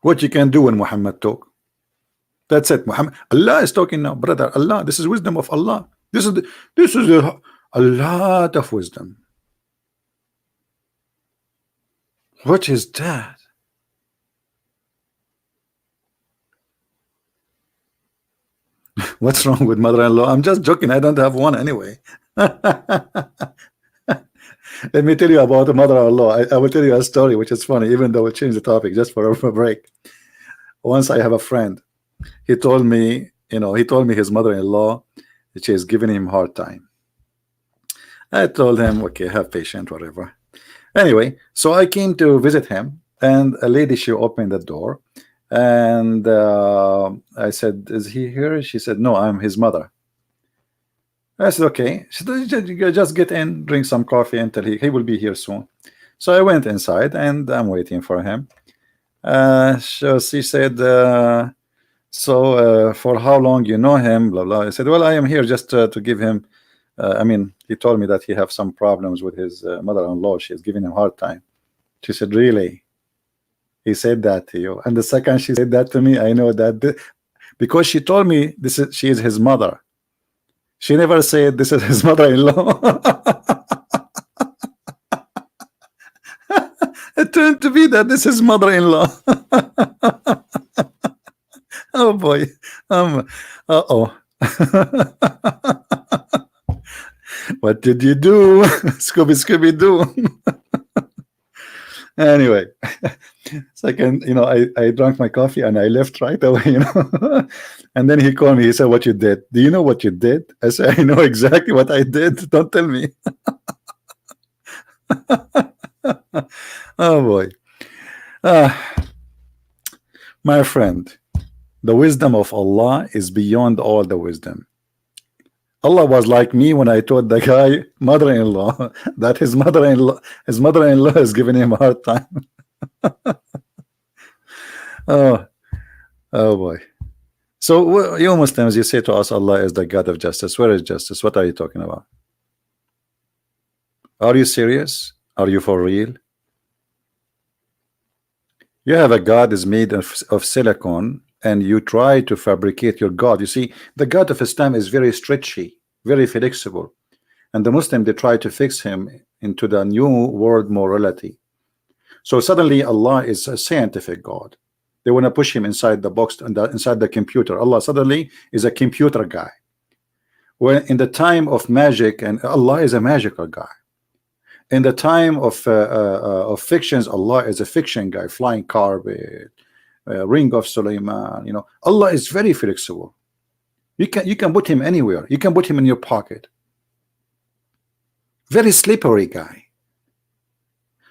[SPEAKER 1] What you can do when Muhammad talk. That's it, Muhammad. Allah is talking now, brother. Allah, this is wisdom of Allah. This is a lot of wisdom. What is that? What's wrong with mother-in-law? I'm just joking. I don't have one anyway. Let me tell you about a mother-in-law. I will tell you a story which is funny, even though we'll change the topic just for a break. Once I have a friend. He told me, his mother-in-law, she is giving him a hard time. I told him, okay, have patience, whatever. Anyway, so I came to visit him, and a lady, she opened the door, and I said, is he here? She said, no, I'm his mother. I said, okay. She said, just get in, drink some coffee until he will be here soon. So I went inside, and I'm waiting for him. So she said, for how long you know him, blah blah. I said, well, I am here just to give him, I mean, he told me that he have some problems with his mother-in-law. She's giving him a hard time. She said, really? He said that to you? And the second she said that to me, I know that because she told me she is his mother. She never said this is his mother-in-law. It turned to be that this is mother-in-law. Oh boy. Uh-oh. What did you do? Scooby Doo. Anyway, second, I drank my coffee and I left right away, And then he called me. He said, what you did? Do you know what you did? I said, I know exactly what I did. Don't tell me. Oh boy. My friend, the wisdom of Allah is beyond all the wisdom. Allah was like me when I told the guy mother-in-law that his mother-in-law is giving him a hard time. Oh boy. So you Muslims, you say to us Allah is the God of justice. Where is justice? What are you talking about? Are you serious? Are you for real? You have a God is made of silicon, and you try to fabricate your God. You see, the God of Islam is very stretchy, very flexible, and the Muslim, they try to fix him into the new world morality. So suddenly Allah is a scientific God. They want to push him inside the box and inside the computer. Allah suddenly is a computer guy. When in the time of magic, and Allah is a magical guy. In the time of fictions, Allah is a fiction guy, flying carpet, ring of Sulaiman. Allah is very flexible. You can put him anywhere. You can put him in your pocket. Very slippery guy.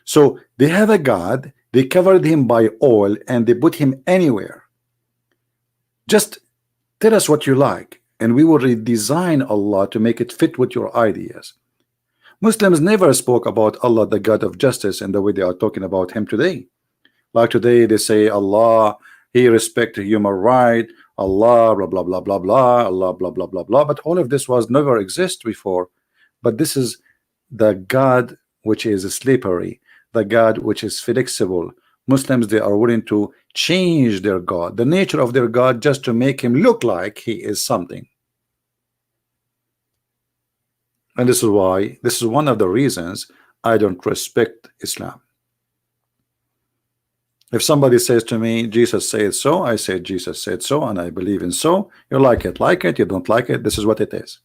[SPEAKER 1] So they have a God, they covered him by oil, and they put him anywhere. Just tell us what you like, and we will redesign Allah to make it fit with your ideas. Muslims never spoke about Allah, the God of justice, in the way they are talking about him today. Like today, they say Allah, he respects human right, Allah, blah blah blah blah blah, Allah, blah blah blah blah. But all of this was never exist before. But this is the God which is slippery, the God which is flexible. Muslims, they are willing to change their God, the nature of their God, just to make him look like he is something. And this is why, this is one of the reasons I don't respect Islam. If somebody says to me, Jesus said so, I say Jesus said so, and I believe in so. You like it, you don't like it, this is what it is.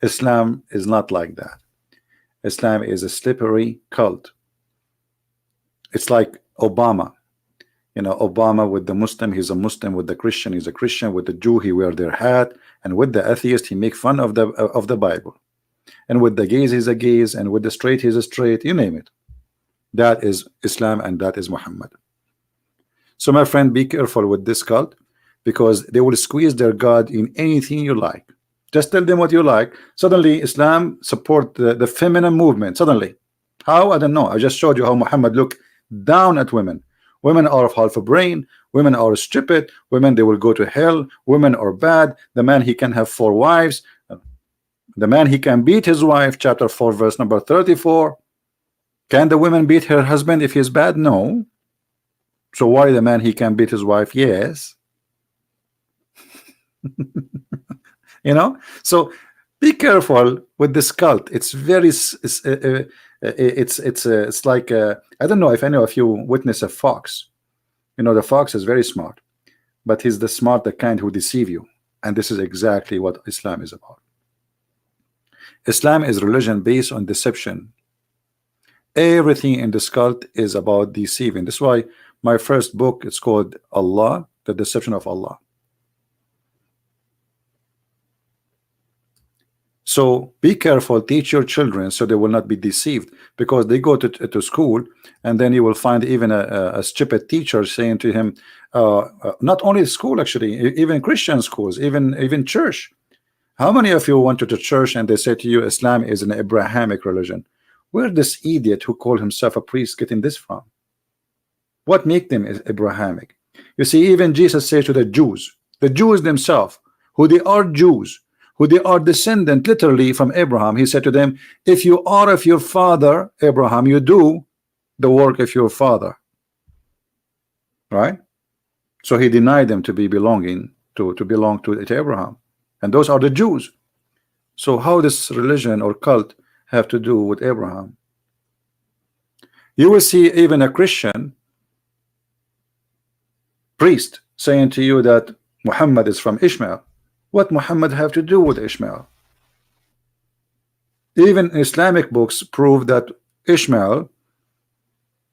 [SPEAKER 1] Islam is not like that. Islam is a slippery cult. It's like Obama. Obama with the Muslim, he's a Muslim. With the Christian, he's a Christian. With the Jew, he wear their hat. And with the atheist, he make fun of the Bible. And with the gays, he's a gays. And with the straight, he's a straight. You name it. That is Islam, and that is Muhammad. So my friend, be careful with this cult, because they will squeeze their God in anything you like. Just tell them what you like. Suddenly Islam support the feminine movement. Suddenly. How? I don't know. I just showed you how Muhammad looked down at women. Women are of half a brain. Women are stupid. Women, they will go to hell. Women are bad. The man, he can have 4 wives. The man, he can beat his wife. Chapter 4 verse number 34. Can the woman beat her husband if he's bad? No. So why the man, he can beat his wife? Yes. So be careful with this cult. It's very it's like I don't know if any of you witness a fox. The fox is very smart, but he's the smart, the kind who deceive you. And this is exactly what Islam is about. Islam is religion based on deception. Everything in this cult is about deceiving. That's why my first book is called Allah, the Deception of Allah. So be careful, teach your children so they will not be deceived, because they go to school, and then you will find even a stupid teacher saying to him, not only school, actually, even Christian schools, even church. How many of you went to church and they say to you Islam is an Abrahamic religion? Where this idiot who called himself a priest getting this from? What make them is Abrahamic? You see, even Jesus says to the Jews themselves, who they are Jews, who they are descendant literally from Abraham, he said to them, if you are of your father Abraham, you do the work of your father. Right? So he denied them to be belonging to belong to Abraham, and those are the Jews. So how does religion or cult have to do with Abraham? You will see even a Christian priest saying to you that Muhammad is from Ishmael. What Muhammad have to do with Ishmael? Even Islamic books prove that Ishmael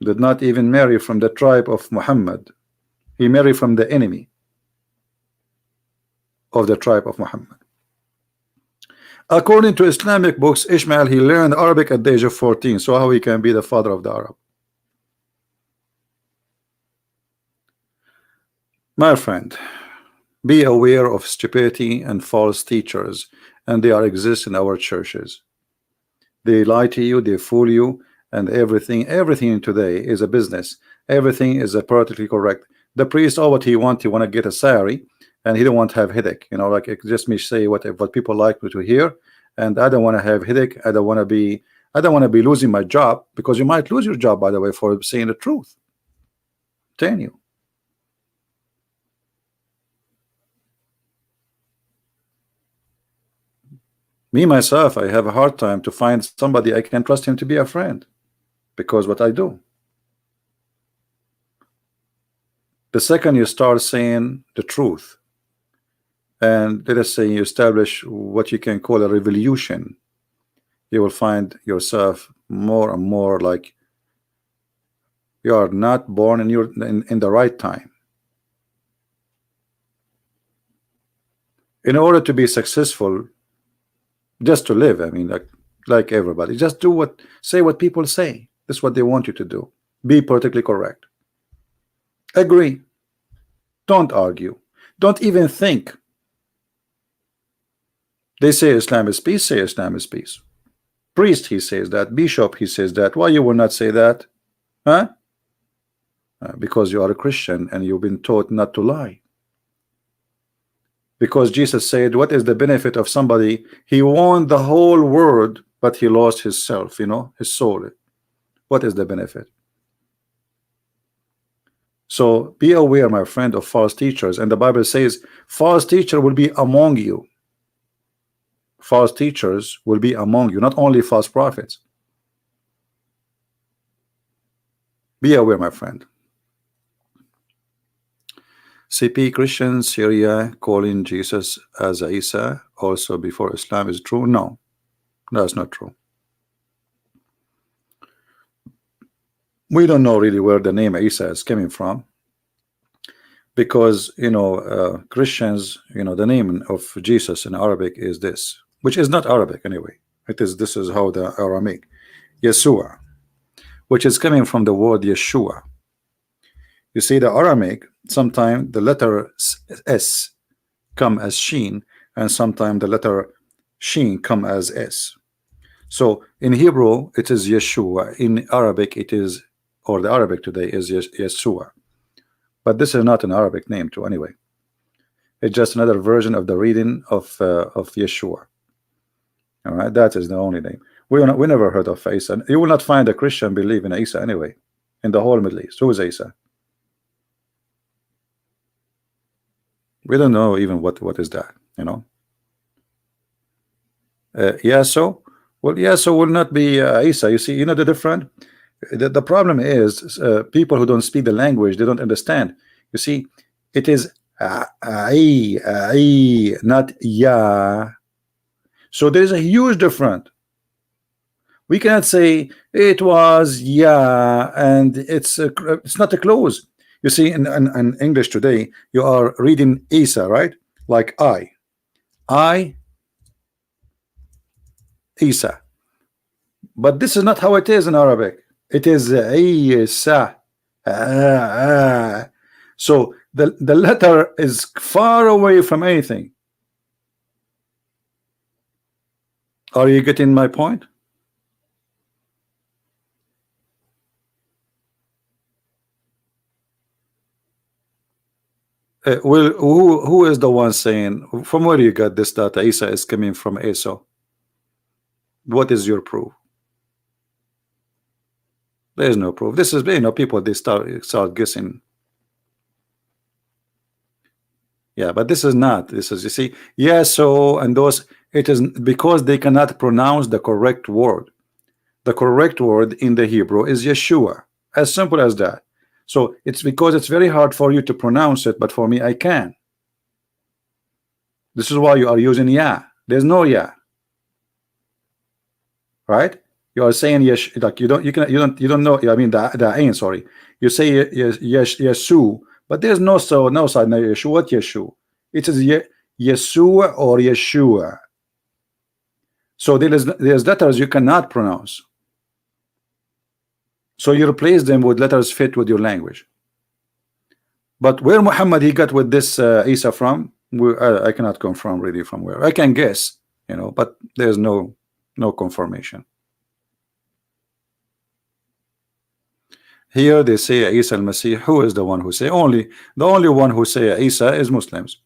[SPEAKER 1] did not even marry from the tribe of Muhammad. He married from the enemy of the tribe of Muhammad. According to Islamic books, Ishmael, he learned Arabic at the age of 14. So how he can be the father of the Arab? My friend, be aware of stupidity and false teachers, and they are exist in our churches. They lie to you, they fool you, and everything today is a business. Everything is a politically correct. The priest, all what he want to get a salary, and he don't want to have headache. You know, like it just me say what people like me to hear, and I don't want to have headache. I don't want to be losing my job, because you might lose your job, by the way, for saying the truth. I'm telling you. Me myself, I have a hard time to find somebody I can trust him to be a friend, because what I do. The second you start saying the truth, and let us say you establish what you can call a revolution, you will find yourself more and more like you are not born in the right time. In order to be successful, just to live, I mean, like everybody, just say what people say. That's what they want you to do. Be politically correct. Agree. Don't argue. Don't even think. They say Islam is peace, say Islam is peace. Priest, he says that. Bishop, he says that. Why you will not say that? Huh? Because you are a Christian and you've been taught not to lie. Because Jesus said, what is the benefit of somebody? He won the whole world, but he lost his self, you know, his soul. What is the benefit? So be aware, my friend, of false teachers. And the Bible says, false teacher will be among you. False teachers will be among you, not only false prophets. Be aware, my friend. CP Christians, Syria calling Jesus as Isa also before Islam is true? No, that's not true. We don't know really where the name Isa is coming from, because you know Christians, you know, the name of Jesus in Arabic is this, which is not Arabic anyway. This is how the Aramaic Yeshua, which is coming from the word Yeshua. You see, the Aramaic, sometimes the letter S come as Sheen, and sometimes the letter Sheen come as S. So in Hebrew it is Yeshua, in Arabic it is, or the Arabic today is Yeshua. But this is not an Arabic name too anyway. It's just another version of the reading of Yeshua. All right, that is the only name. We never heard of Isa. You will not find a Christian believe in Isa anyway, in the whole Middle East. Who is Isa? We don't know even what is that, you know. Yaso, well, Yaso will not be Isa. You see, you know the difference. The problem is people who don't speak the language, they don't understand. You see, it is not ya. So there is a huge difference. We cannot say it was ya and it's not a close. You see, in English today, you are reading Isa, right? Like I, Isa. But this is not how it is in Arabic. It is Isa. So the letter is far away from anything. Are you getting my point? Well, who is the one saying? From where you got this data? Isa is coming from Esau. What is your proof? There is no proof. This is, people, they start guessing. Yeah, but this is not. This is, you see, yeah. So, and those, it is because they cannot pronounce the correct word. The correct word in the Hebrew is Yeshua. As simple as that. So it's because it's very hard for you to pronounce it, but for me, I can. This is why you are using Yah. There's no Yah. Right? You are saying yes, like you don't know. I mean the ain, sorry. You say yes, Yesu, but there's no side no Yeshua. What Yeshu? It is Yeshua or Yeshua. So there's letters you cannot pronounce. So you replace them with letters fit with your language. But where Muhammad he got with this Isa from, I cannot confirm really from where. I can guess, but there's no confirmation. Here they say Isa al-Masih. Who is the one who say? The only one who say Isa is Muslims.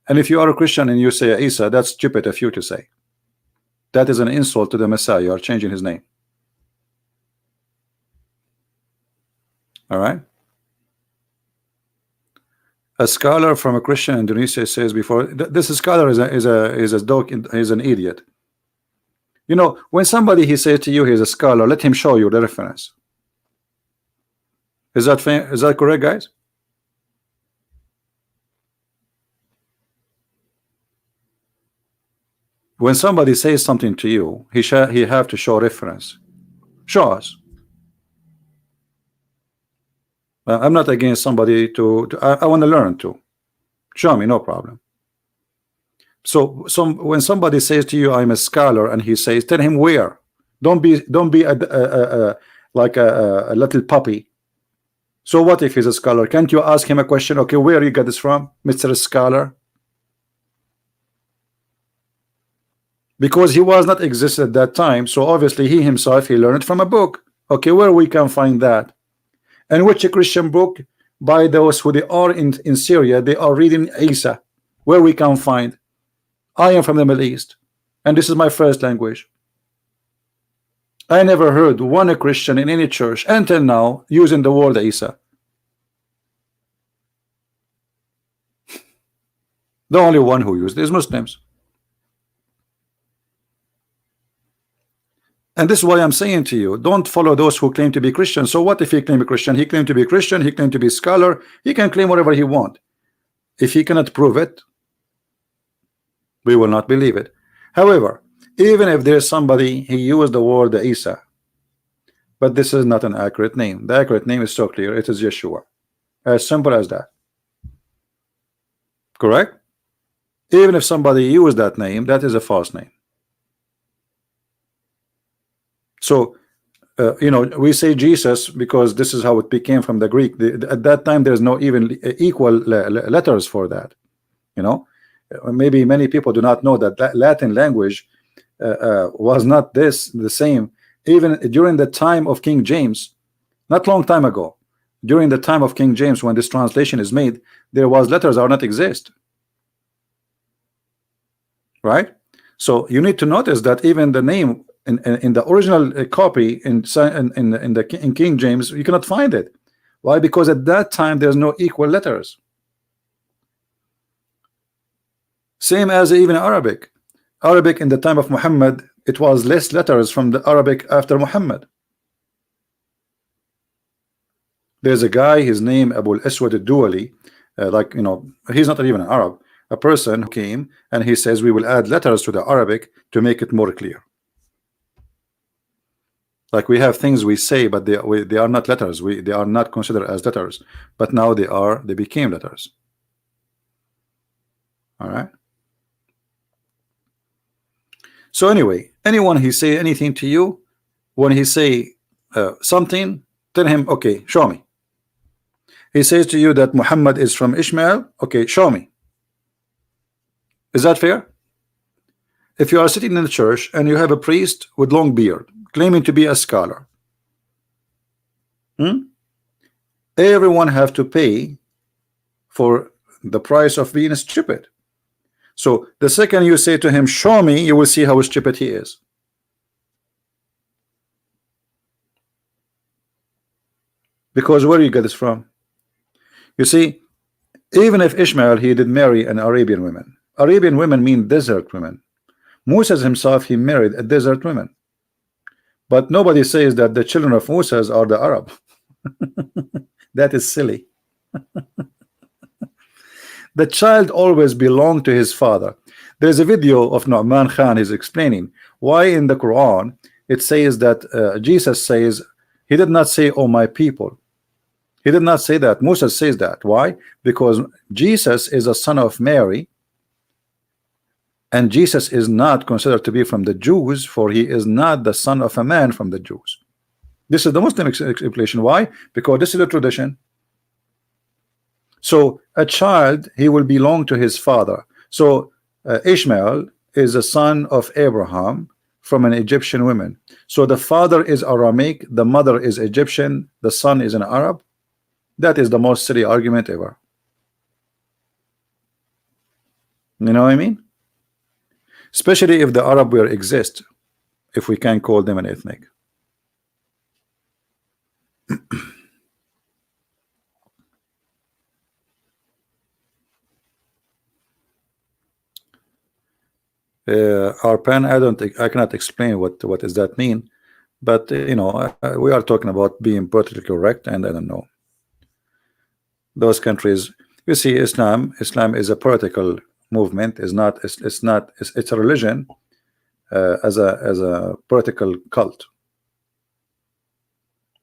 [SPEAKER 1] And if you are a Christian and you say Isa, that's stupid of you to say. That is an insult to the Messiah. You are changing his name. All right. A scholar from a Christian in Indonesia says before this scholar is a dog, is an idiot. When somebody he says to you he's a scholar, let him show you the reference. Is that fair? Is that correct, guys? When somebody says something to you, he have to show reference. Show us. I'm not against somebody I want to learn too. Show me, no problem. So when somebody says to you, I'm a scholar, and he says, tell him where. Don't be like a little puppy. So what if he's a scholar? Can't you ask him a question? Okay, where you got this from, Mr. Scholar? Because he was not existed at that time, so obviously he himself he learned from a book. Okay, where we can find that? And which Christian book by those who they are in Syria, they are reading Isa, where we can find. I am from the Middle East, and this is my first language. I never heard one Christian in any church until now using the word Isa. The only one who used it is Muslims. And this is why I'm saying to you, don't follow those who claim to be Christian. So what if he claim a Christian? He claimed to be Christian, he claimed to be a scholar, he can claim whatever he wants. If he cannot prove it, we will not believe it. However, even if there's somebody he used the word Isa, but this is not an accurate name. The accurate name is so clear, it is Yeshua. As simple as that. Correct? Even if somebody used that name, that is a false name. So we say Jesus because this is how it became from the Greek. At that time there's no even equal letters for that. Maybe many people do not know that Latin language was not the same even during the time of King James. Not long time ago, during the time of King James, when this translation is made, there was letters are not exist, right? So you need to notice that even the name in the original copy in King James, you cannot find it. Why? Because at that time there's no equal letters. Same as even Arabic in the time of Muhammad, it was less letters from the Arabic after Muhammad. There's a guy, his name Abu al-Aswad al-Duwali, he's not even an Arab, a person who came and he says we will add letters to the Arabic to make it more clear. Like we have things we say, but they are not letters. They are not considered as letters, but now they became letters. All right. So anyway, anyone he say anything to you, when he say something, tell him, okay, show me. He says to you that Muhammad is from Ishmael. Okay, show me. Is that fair? If you are sitting in the church and you have a priest with long beard claiming to be a scholar, everyone have to pay for the price of being stupid. So the second you say to him, show me, you will see how stupid he is. Because where you get this from? You see, even if Ishmael, he did marry an Arabian woman. Arabian women mean desert women. Moses himself, he married a desert woman. But nobody says that the children of Moses are the Arab. That is silly. The child always belonged to his father. There's a video of Nu'man Khan is explaining why in the Quran it says that Jesus says, he did not say, oh my people. He did not say that. Moses says that. Why? Because Jesus is a son of Mary, and Jesus is not considered to be from the Jews, for he is not the son of a man from the Jews. This is the Muslim explanation. Why? Because this is a tradition. So a child, he will belong to his father. So Ishmael is a son of Abraham from an Egyptian woman. So the father is Aramic, the mother is Egyptian, the son is an Arab. That is the most silly argument ever. You know what I mean? Especially if the Arab will exist, if we can call them an ethnic. Arpan, I cannot explain what does that mean, but you know, we are talking about being politically correct, and I don't know. Those countries, you see, Islam is a political movement. It's a religion as a political cult.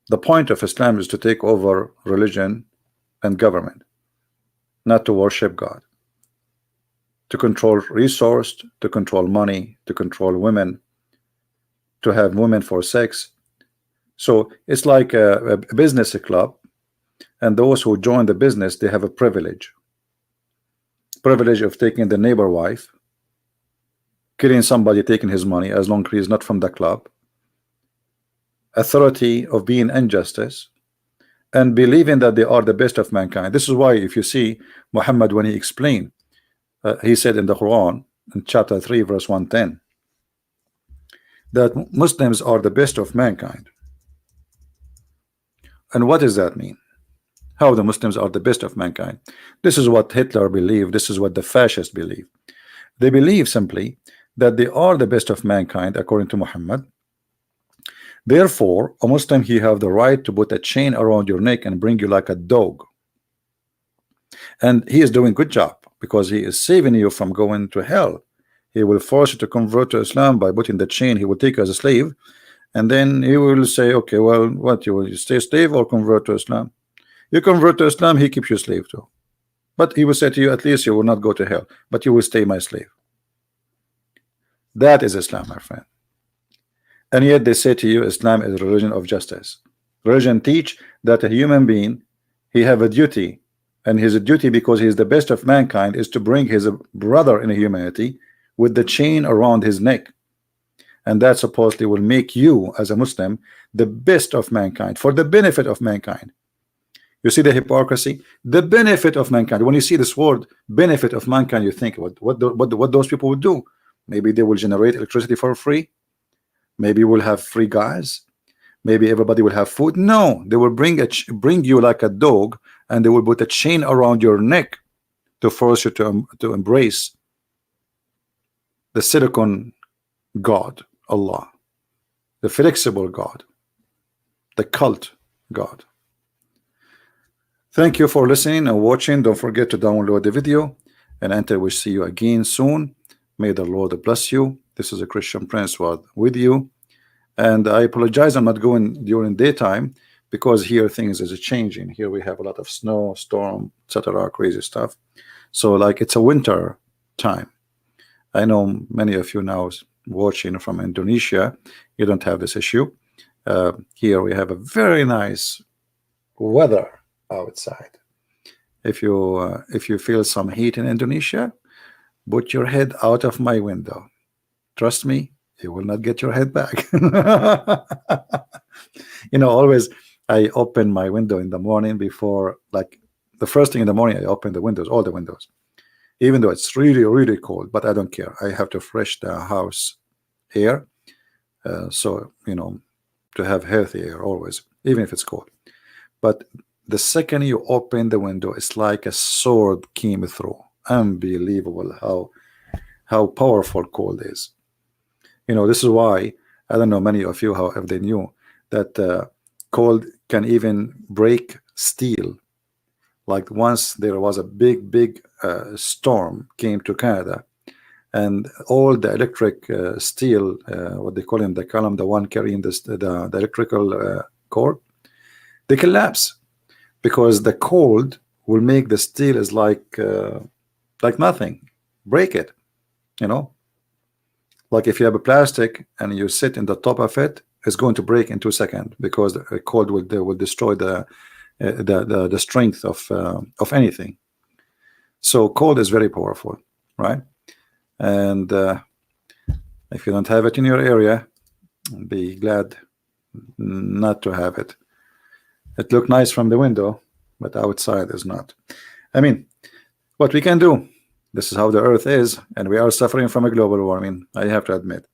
[SPEAKER 1] The point of Islam is to take over religion and government, not to worship God, to control resource, to control money, to control women, to have women for sex. So it's like a business club, and those who join the business, they have a privilege of taking the neighbor wife, killing somebody, taking his money, as long as he is not from the club, authority of being injustice, and believing that they are the best of mankind. This is why if you see Muhammad, when he explained, he said in the Quran in chapter 3 verse 110 that Muslims are the best of mankind. And what does that mean? How the Muslims are the best of mankind? This is what Hitler believed. This is what the fascists believe. They believe simply that they are the best of mankind according to Muhammad. Therefore, a Muslim, he have the right to put a chain around your neck and bring you like a dog. And he is doing good job, because he is saving you from going to hell. He will force you to convert to Islam by putting the chain. He will take you as a slave, and then he will say, okay, well, what, you will stay slave or convert to Islam? You convert to Islam, he keeps you slave too. But he will say to you, at least you will not go to hell, but you will stay my slave. That is Islam, my friend. And yet they say to you, Islam is a religion of justice. Religion teach that a human being, he have a duty, and his duty, because he is the best of mankind, is to bring his brother in humanity with the chain around his neck. And that supposedly will make you as a Muslim the best of mankind, for the benefit of mankind. You see the hypocrisy? The benefit of mankind. When you see this word benefit of mankind, you think what those people would do. Maybe they will generate electricity for free. Maybe we'll have free gas. Maybe everybody will have food. No, they will bring you like a dog, and they will put a chain around your neck to force you to embrace the silicon God, Allah, the flexible God, the cult God. Thank you for listening and watching. Don't forget to download the video, and until we see you again soon, may the Lord bless you. This is a Christian Prince with you, and I apologize I'm not going during daytime, because here things is changing. Here we have a lot of snow, storm, etc., crazy stuff. So like it's a winter time. I know many of you now watching from Indonesia, you don't have this issue. Here we have a very nice weather outside. If you feel some heat in Indonesia, put your head out of my window. Trust me, you will not get your head back. You know, always I open my window in the morning before, like the first thing in the morning I open the windows, all the windows, even though it's really, really cold, but I don't care. I have to fresh the house air, so you know, to have healthy air always, even if it's cold. But the second you open the window, it's like a sword came through. Unbelievable how powerful cold is. You know, this is why I don't know many of you, how if they knew that cold can even break steel. Like once there was a big storm came to Canada, and all the electric steel, what they call in the column, the one carrying this, the electrical cord, they collapse because the cold will make the steel is like nothing, break it. You know, like if you have a plastic and you sit in the top of it, it's going to break in 2 seconds because the cold will destroy the strength of anything. So cold is very powerful, right? And if you don't have it in your area, be glad not to have it. It looked nice from the window, but outside is not. I mean, what we can do, this is how the earth is, and we are suffering from a global warming, I have to admit.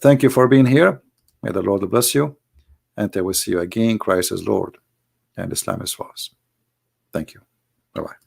[SPEAKER 1] Thank you for being here. May the Lord bless you, and I will see you again. Christ is Lord and Islam is false. Thank you. Bye-bye.